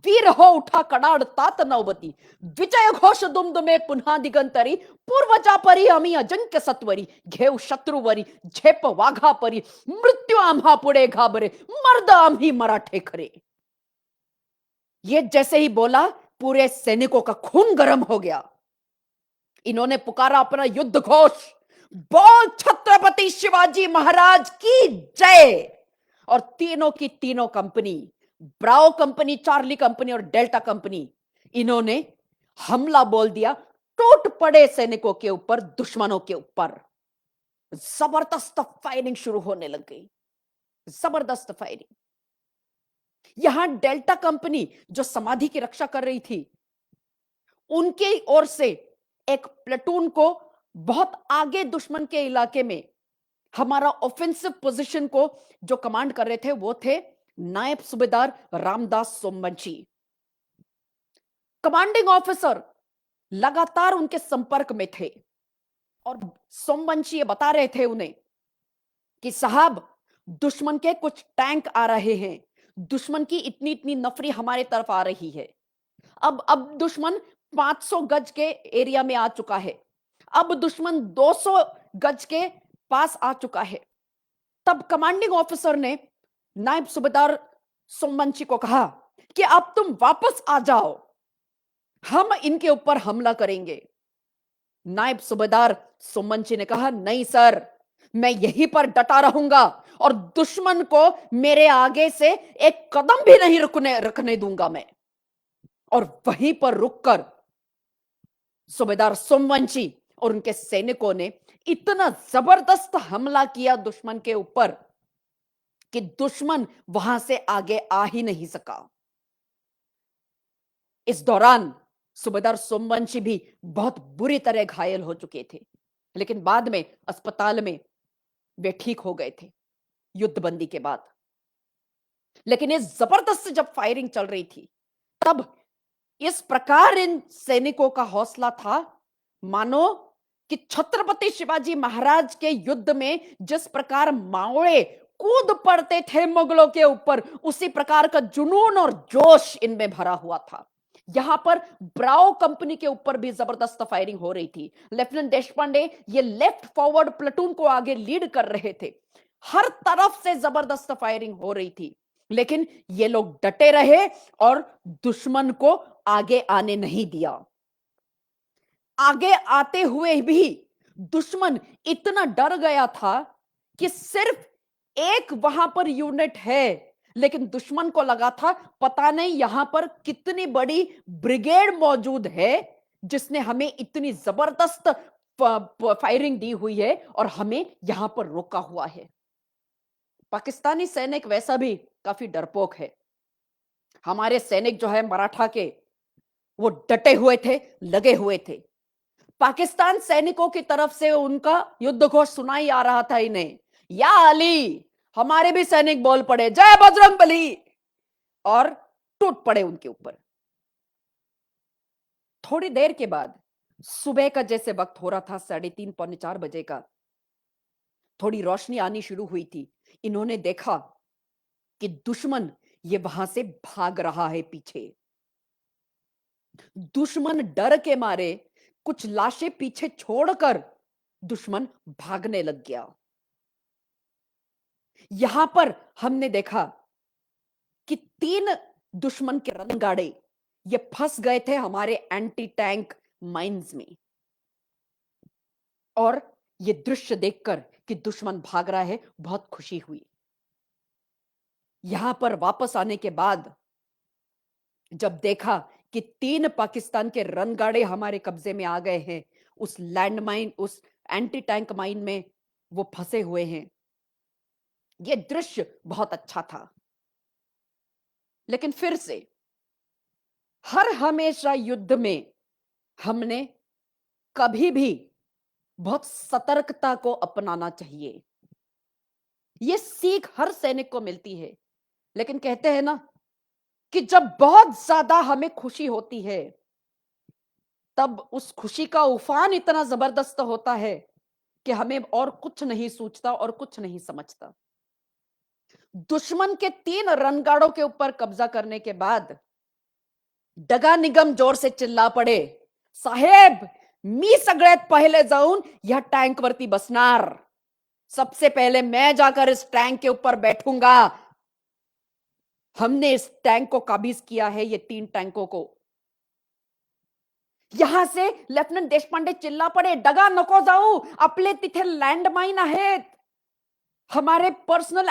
वीर हो उठा कडाड तात नवबती, विजय घोष दुमदुमे पुन्हा दिगंतरी, पूर्वजा परी आम्ही अजंक्य सत्वरी, घेऊ शत्रुवरी झेप वाघा परी, मृत्यू आम्हा पुढे घाबरे, मर्द आम्ही मराठे खरे। ये जैसे ही बोला, पूरे सैनिकों का खून गर्म हो गया। इन्होंने पुकारा अपना युद्ध घोष, बोल छत्रपति शिवाजी महाराज की जय। और तीनों की तीनों company, Bravo company, Charlie company और डेल्टा कंपनी, इन्होंने हमला बोल दिया टूट पड़े सैनिकों के ऊपर, दुश्मनों के ऊपर। जबरदस्त फायरिंग शुरू होने लग गई, जबरदस्त फायरिंग। यहां डेल्टा कंपनी जो समाधि की रक्षा कर रही थी, उनके ओर से एक प्लेटून को बहुत आगे दुश्मन के इलाके में हमारा ऑफेंसिव पोजीशन को जो कमांड कर रहे थे वो थे नायब सूबेदार रामदास सोमवंशी। कमांडिंग ऑफिसर लगातार उनके संपर्क में थे और सोमवंशी ये बता रहे थे उन्हें कि साहब, दुश्मन के कुछ टैंक आ रहे हैं, दुश्मन की इतनी इतनी नफरी हमारे तरफ आ रही है। अब दुश्मन 500 गज के एरिया में आ चुका है, अब दुश्मन 200 गज के पास आ चुका है। तब कमांडिंग ऑफिसर ने नायब सूबेदार सोमवंशी को कहा कि अब तुम वापस आ जाओ, हम इनके ऊपर हमला करेंगे। नायब सूबेदार सोमवंशी ने कहा, नहीं सर, मैं यहीं पर डटा रहूंगा और दुश्मन को मेरे आगे से एक कदम भी नहीं रखने दूंगा मैं। और वहीं पर रुककर सूबेदार सोमवंशी और उनके सैनिकों ने इतना जबरदस्त हमला किया दुश्मन के ऊपर कि दुश्मन वहां से आगे आ ही नहीं सका। इस दौरान सूबेदार सोमवंशी भी बहुत बुरी तरह घायल हो चुके थे, लेकिन बाद में अस्पताल में वे ठीक हो गए थे युद्धबंदी के बाद। लेकिन इस जबरदस्त जब फायरिंग चल रही थी, तब इस प्रकार इन सैनिकों का हौसला था, मानो कि छत्रपति शिवाजी महाराज के युद्ध में जिस प्रकार मावड़े कूद पड़ते थे मुगलों के ऊपर, उसी प्रकार का जुनून और जोश इनमें भरा हुआ था। यहां पर ब्रावो कंपनी के ऊपर भी जबरदस्त फायरिंग हो रही थी। लेफ्टिनेंट देशपांडे ये लेफ्ट फॉरवर्ड प्लेटून को आगे लीड कर रहे थे। हर तरफ से जबरदस्त फायरिंग हो रही थी, लेकिन ये लोग डटे रहे और दुश्मन को आगे आने नहीं दिया। आगे आते हुए भी दुश्मन इतना डर गया था कि सिर्फ एक वहां पर यूनिट है, लेकिन दुश्मन को लगा था पता नहीं यहां पर कितनी बड़ी ब्रिगेड मौजूद है जिसने हमें इतनी जबरदस्त फायरिंग दी हुई है और हमें यहां पर रोका हुआ है। पाकिस्तानी सैनिक वैसा भी काफी डरपोक है। हमारे सैनिक जो है मराठा के, वो डटे हुए थे, लगे हुए थे। पाकिस्तान सैनिकों की तरफ से उनका युद्ध घोष सुनाई आ रहा था इन्हें, या अली। हमारे भी सैनिक बोल पड़े, जय बजरंग बली। और टूट पड़े उनके ऊपर। थोड़ी देर के बाद सुबह का जैसे वक्त हो रहा था, 3:30 पौने 4 बजे का, थोड़ी रोशनी आनी शुरू हुई थी। इन्होंने देखा कि दुश्मन ये वहां से भाग रहा है पीछे। दुश्मन डर के मारे कुछ लाशें पीछे छोड़कर दुश्मन भागने लग गया। यहां पर हमने देखा कि 3 दुश्मन के रणगाड़े ये फंस गए थे हमारे एंटी टैंक माइंस में। और ये दृश्य देखकर कि दुश्मन भाग रहा है, बहुत खुशी हुई। यहां पर वापस आने के बाद जब देखा कि 3 पाकिस्तान के रणगाड़े हमारे कब्जे में आ गए हैं, उस लैंड माइन, उस एंटी टैंक माइन में वो फंसे हुए हैं, ये दृश्य बहुत अच्छा था। लेकिन फिर से हर हमेशा युद्ध में हमने कभी भी बहुत सतर्कता को अपनाना चाहिए। ये सीख हर सैनिक को मिलती है। लेकिन कहते हैं ना कि जब बहुत ज्यादा हमें खुशी होती है, तब उस खुशी का उफान इतना जबरदस्त होता है कि हमें और कुछ नहीं सूझता और कुछ नहीं समझता। दुश्मन के 3 रणगाड़ों के ऊपर कब्जा करने के बाद डगा निगम जोर से चिल्ला पड़े, साहेब मी सगळ्यात पहले जाऊन यह टैंक वरती बसणार। सबसे पहले मैं जाकर इस टैंक के ऊपर बैठूंगा। हमने इस टैंक को काबीज किया है, ये 3 टैंकों को। यहां से लेफ्टनंट देशपांडे चिल्ला पड़े, डगा नको जाऊ, आपले तिथे लँडमाइन आहेत, हमारे पर्सनल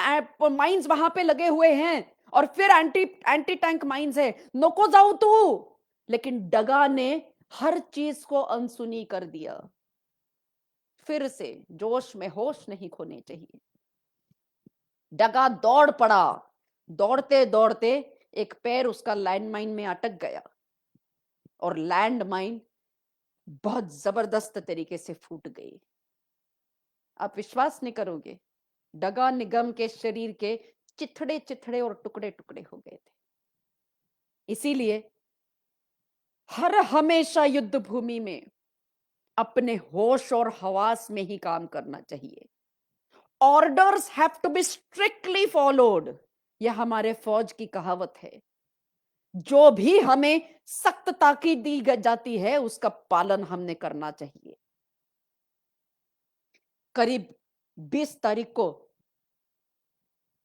माइन्स वहां पे लगे हुए हैं और फिर एंटी एंटी टैंक माइन्स है, नको जाऊ तू। लेकिन डगा ने हर चीज को अनसुनी कर दिया। फिर से जोश में होश नहीं खोने चाहिए। डगा दौड़ पड़ा। दौड़ते दौड़ते एक पैर उसका लैंडमाइन में अटक गया और लैंडमाइन बहुत जबरदस्त तरीके से फूट गई। आप विश्वास नहीं करोगे, डगा निगम के शरीर के चिथड़े चिथड़े और टुकड़े टुकड़े हो गए थे। इसीलिए हर हमेशा युद्ध भूमि में अपने होश और हवास में ही काम करना चाहिए। Orders have to be strictly followed, यह हमारे फौज की कहावत है। जो भी हमें सख्त ताकीद दी जाती है उसका पालन हमने करना चाहिए। करीब 20 तारीख को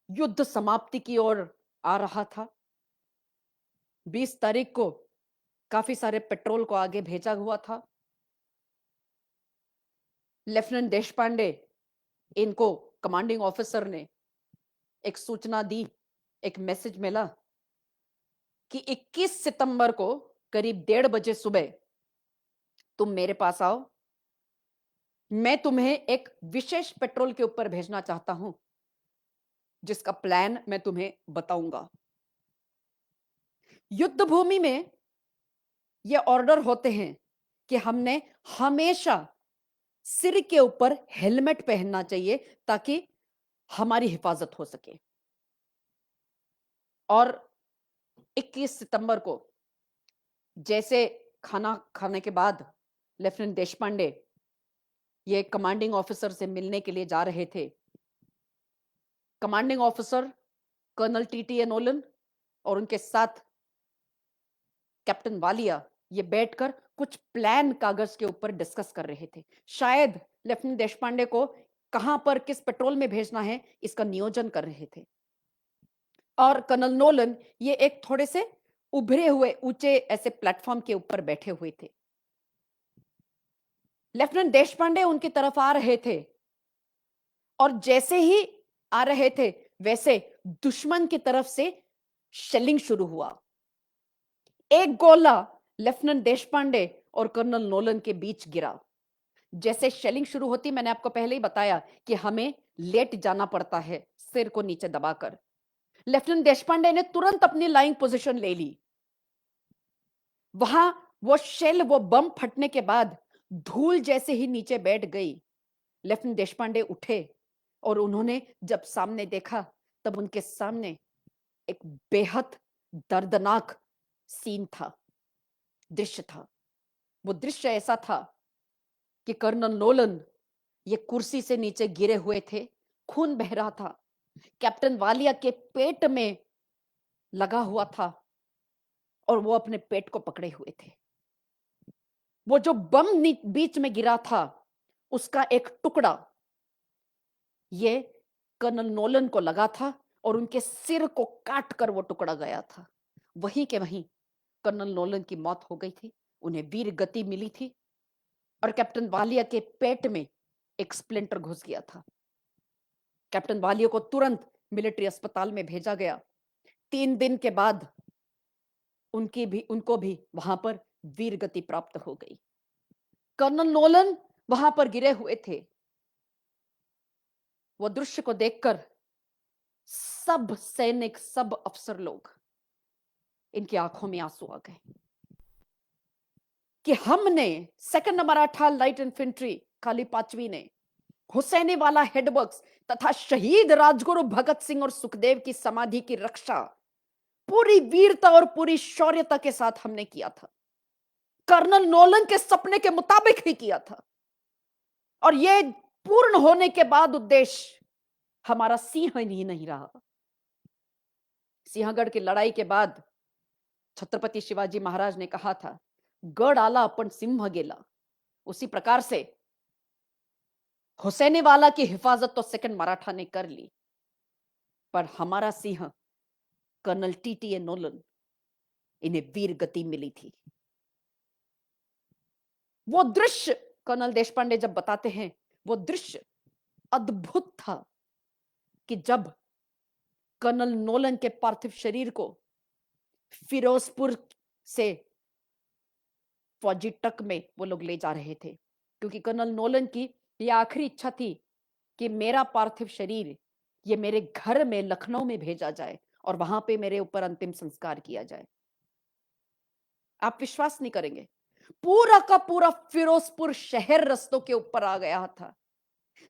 युद्ध समाप्ति की ओर आ रहा था। 20 तारीख को काफी सारे पेट्रोल को आगे भेजा हुआ था। लेफ्टिनेंट देशपांडे, इनको कमांडिंग ऑफिसर ने एक सूचना दी, एक मैसेज मिला कि 21 सितंबर को करीब 1:30 बजे सुबह तुम मेरे पास आओ। मैं तुम्हें एक विशेष पेट्रोल के ऊपर भेजना चाहता हूं, जिसका प्लान मैं तुम्हें बताऊंगा। युद्ध भूमि में ये ऑर्डर होते हैं कि हमने हमेशा सिर के ऊपर हेलमेट पहनना चाहिए ताकि हमारी हिफाजत हो सके। और 21 सितंबर को जैसे खाना खाने के बाद लेफ्टिनेंट देशपांडे ये कमांडिंग ऑफिसर से मिलने के लिए जा रहे थे। Commanding officer colonel T T Nolan और उनके साथ कैप्टन वालिया ये बैठकर कुछ प्लान कागज के ऊपर डिस्कस कर रहे थे। शायद लेफ्टिनेंट देशपांडे को कहां पर किस पेट्रोल में भेजना है इसका नियोजन कर रहे थे। और कर्नल नोलन ये एक थोड़े से उभरे हुए ऊंचे ऐसे प्लेटफॉर्म के ऊपर बैठे हुए थे। लेफ्टिनेंट देशपांडे उनकी तरफ आ रहे थे और जैसे ही आ रहे थे वैसे दुश्मन की तरफ से शेलिंग शुरू हुआ। एक गोला लेफ्टिनेंट देशपांडे और कर्नल नोलन के बीच गिरा। जैसे शेलिंग शुरू होती, मैंने आपको पहले ही बताया कि हमें लेट जाना पड़ता है सिर को नीचे दबाकर। लेफ्टिनेंट देशपांडे ने तुरंत अपनी लाइंग पोजीशन ले ली। वहां वो शेल, वो बम फटने के बाद धूल जैसे ही नीचे बैठ गई। लेफ्टिनेंट देशपांडे उठे और उन्होंने जब सामने देखा तब उनके सामने एक बेहद दर्दनाक सीन था, दृश्य था। वो दृश्य ऐसा था कि कर्नल नोलन ये कुर्सी से नीचे गिरे हुए थे, खून बह रहा था, कैप्टन वालिया के पेट में लगा हुआ था और वो अपने पेट को पकड़े हुए थे। वो जो बम बीच में गिरा था, उसका एक टुकड़ा ये कर्नल नोलन को लगा था और उनके सिर को काट कर वो टुकड़ा गया था। वहीं के वहीं कर्नल नोलन की मौत हो गई थी, उन्हें वीर गति मिली थी और कैप्टन वालिया के पेट में एक स्प्लिंटर घुस गया था। कैप्टन वालिया को तुरंत मिलिट्री अस्पताल में भेजा गया। 3 दिन के बाद उनको भी वहां पर वीर गति प्राप्त हो गई। कर्नल नोलन वहां पर गिरे हुए थे। वो दृश्य को देखकर सब सैनिक, सब अफसर लोग, इनकी आंखों में आंसू आ गए कि हमने सेकंड मराठा लाइट इन्फेंट्री काली 5वीं ने हुसैनी वाला हेडवर्क्स तथा शहीद राजगुरु भगत सिंह और सुखदेव की समाधि की रक्षा पूरी वीरता और पूरी शौर्यता के साथ हमने किया था। कर्नल नोलन के सपने के मुताबिक ही किया था और यह पूर्ण होने के बाद उद्देश्य हमारा सिंह ही नहीं रहा। सिंहगढ़ की लड़ाई के बाद छत्रपति शिवाजी महाराज ने कहा था, गढ़ आला अपन सिंह गेला। उसी प्रकार से हुसैनी वाला की हिफाजत तो सेकंड मराठा ने कर ली, पर हमारा सिंह कर्नल टीटीए नोलन, इन्हें वीर गति मिली थी। वो दृश्य कर्नल देशपांडे जब बताते हैं, वो दृश्य अद्भुत था कि जब कर्नल नोलन के पार्थिव शरीर को फिरोजपुर से फौजी ट्रक में वो लोग ले जा रहे थे, क्योंकि कर्नल नोलन की यह आखिरी इच्छा थी कि मेरा पार्थिव शरीर ये मेरे घर में लखनऊ में भेजा जाए और वहां पे मेरे ऊपर अंतिम संस्कार किया जाए। आप विश्वास नहीं करेंगे, पूरा का पूरा फिरोजपुर शहर रस्तों के ऊपर आ गया था।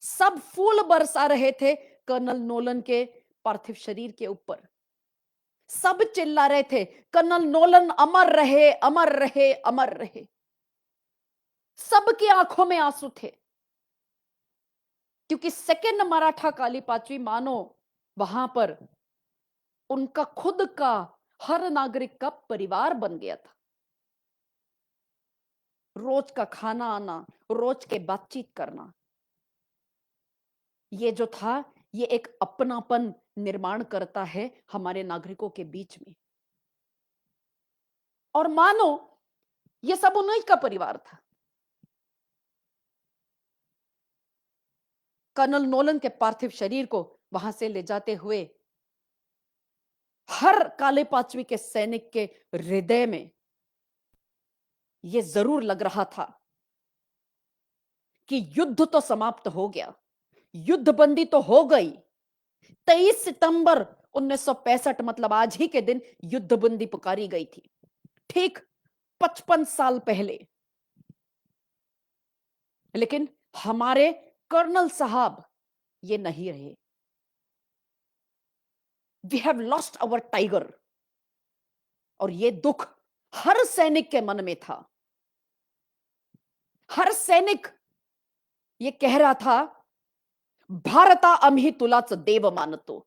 सब फूल बरसा रहे थे कर्नल नोलन के पार्थिव शरीर के ऊपर। सब चिल्ला रहे थे, कर्नल नोलन अमर रहे, अमर रहे, अमर रहे। सबकी आंखों में आंसू थे, क्योंकि सेकंड मराठा काली 5वीं मानो वहां पर उनका खुद का, हर नागरिक का परिवार बन गया था। रोज का खाना आना, रोज के बातचीत करना, ये जो था, ये एक अपनापन निर्माण करता है हमारे नागरिकों के बीच में। और मानो ये सब उन्हीं का परिवार था। कर्नल नोलन के पार्थिव शरीर को वहां से ले जाते हुए हर काले 5वीं के सैनिक के हृदय में यह जरूर लग रहा था कि युद्ध तो समाप्त हो गया, युद्धबंदी तो हो गई। 23 सितंबर 1965 मतलब आज ही के दिन युद्धबंदी पुकारी गई थी, ठीक 55 साल पहले। लेकिन हमारे कर्नल साहब ये नहीं रहे। We have lost our tiger. और ये दुख हर सैनिक के मन में था। हर सैनिक ये कह रहा था, भारता आम्ही तुलाच देव मानतो,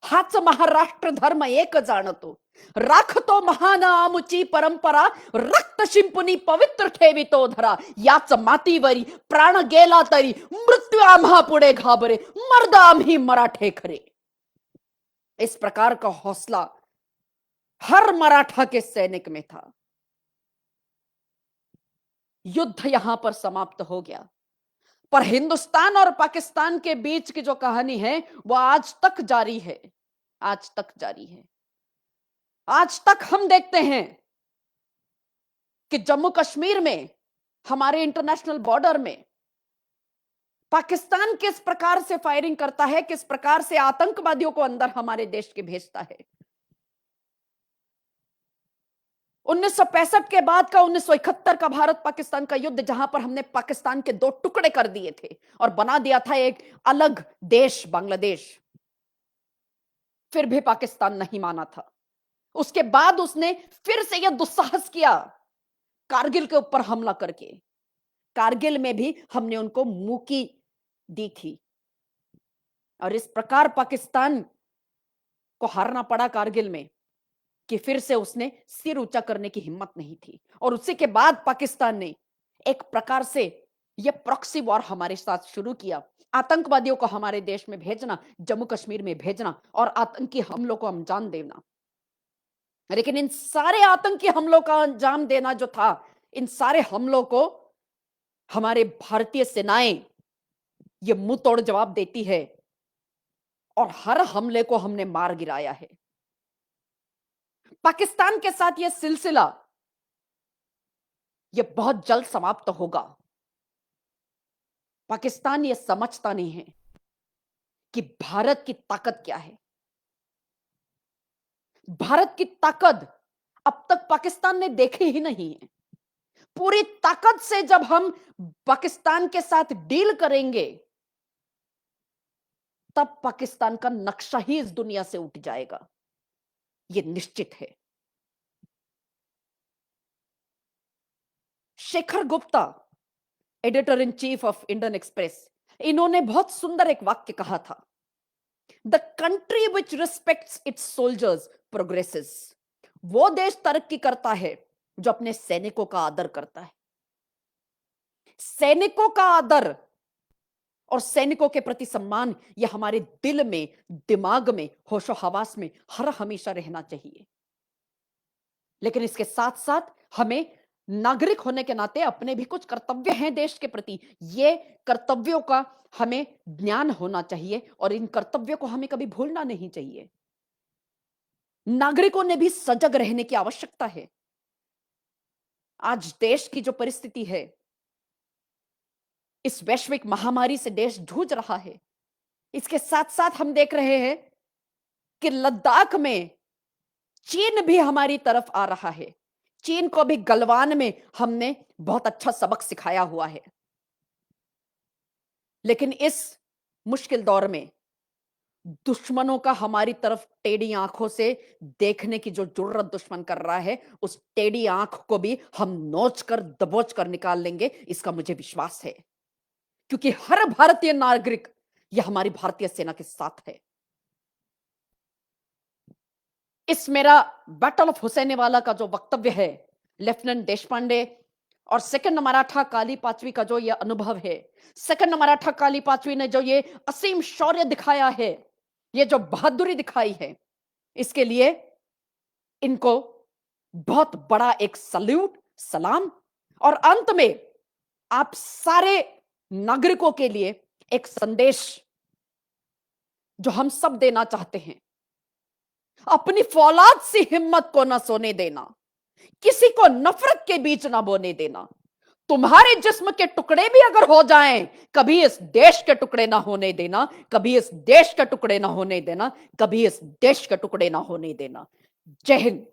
हाच महाराष्ट्र धर्म एक जाणतो, राखतो महान आमुची परंपरा, रक्त शिंपुनी पवित्र ठेवितो धरा, याच मातीवरी प्राण गेला तरी मृत्यू आम्हा पुढे घाबरे, मर्द आम्ही मराठे खरे। इस प्रकार का हौसला हर मराठा के सैनिक में था। युद्ध यहां पर समाप्त हो गया, पर हिंदुस्तान और पाकिस्तान के बीच की जो कहानी है वो आज तक जारी है, आज तक जारी है। आज तक हम देखते हैं कि जम्मू कश्मीर में, हमारे इंटरनेशनल बॉर्डर में पाकिस्तान किस प्रकार से फायरिंग करता है, किस प्रकार से आतंकवादियों को अंदर हमारे देश के भेजता है। 1965 के बाद का 1971 का भारत पाकिस्तान का युद्ध, जहां पर हमने पाकिस्तान के 2 टुकड़े कर दिए थे और बना दिया था एक अलग देश बांग्लादेश, फिर भी पाकिस्तान नहीं माना था। उसके बाद उसने फिर से यह दुस्साहस किया कारगिल के ऊपर हमला करके। कारगिल में भी हमने उनको मुक्की दी थी और इस प्रकार पाकिस्तान को हारना पड़ा कारगिल में कि फिर से उसने सिर ऊंचा करने की हिम्मत नहीं थी। और उसी के बाद पाकिस्तान ने एक प्रकार से यह प्रॉक्सी वॉर हमारे साथ शुरू किया, आतंकवादियों को हमारे देश में भेजना, जम्मू कश्मीर में भेजना और आतंकी हमलों को अंजाम देना। लेकिन इन सारे आतंकी हमलों का अंजाम देना जो था, इन सारे हमलों को हमारे भारतीय सेनाएं ये मुंह तोड़ जवाब देती है और हर हमले को हमने मार गिराया है। पाकिस्तान के साथ यह सिलसिला यह बहुत जल्द समाप्त होगा। पाकिस्तान यह समझता नहीं है कि भारत की ताकत क्या है। भारत की ताकत अब तक पाकिस्तान ने देखी ही नहीं है। पूरी ताकत से जब हम पाकिस्तान के साथ डील करेंगे तब पाकिस्तान का नक्शा ही इस दुनिया से उठ जाएगा, यह निश्चित है। Shekhar Gupta, editor in chief of Indian express, इन्होंने बहुत सुंदर एक वाक्य कहा था, the country which respects it's soldiers progresses. वो देश तरक्की करता है जो अपने सैनिकों का आदर करता है। सैनिकों का आदर और सैनिकों के प्रति सम्मान यह हमारे दिल में, दिमाग में, होशो हवास में हर हमेशा रहना चाहिए। लेकिन इसके साथ साथ हमें नागरिक होने के नाते अपने भी कुछ कर्तव्य हैं देश के प्रति। ये कर्तव्यों का हमें ज्ञान होना चाहिए और इन कर्तव्यों को हमें कभी भूलना नहीं चाहिए। नागरिकों ने भी सजग रहने की आवश्यकता है। आज देश की जो परिस्थिति है, इस वैश्विक महामारी से देश जूझ रहा है। इसके साथ साथ हम देख रहे हैं कि लद्दाख में चीन भी हमारी तरफ आ रहा है। चीन को भी गलवान में हमने बहुत अच्छा सबक सिखाया हुआ है। लेकिन इस मुश्किल दौर में दुश्मनों का हमारी तरफ टेढ़ी आंखों से देखने की जो जुर्रत दुश्मन कर रहा है, उस टेढ़ी आंख को भी हम नोच कर दबोच कर निकाल लेंगे, इसका मुझे विश्वास है। क्योंकि हर भारतीय नागरिक यह हमारी भारतीय सेना के साथ है। इस मेरा बैटल ऑफ हुसैनीवाला का जो वक्तव्य है, लेफ्टिनेंट देशपांडे और सेकंड मराठा काली पांचवी का जो ये अनुभव है, सेकंड मराठा काली पांचवी ने जो ये असीम शौर्य दिखाया है, ये जो बहादुरी दिखाई है, इसके लिए इनको बहुत बड़ा एक सल्यूट, सलाम। और अंत में आप सारे नागरिकों के लिए एक संदेश जो हम सब देना चाहते हैं, अपनी फौलाद से हिम्मत को ना सोने देना, किसी को नफरत के बीच ना बोने देना। तुम्हारे जिस्म के टुकड़े भी अगर हो जाएं, कभी इस देश के टुकड़े ना होने देना, कभी इस देश के टुकड़े ना होने देना, कभी इस देश के टुकड़े ना होने देना। जय हिंद।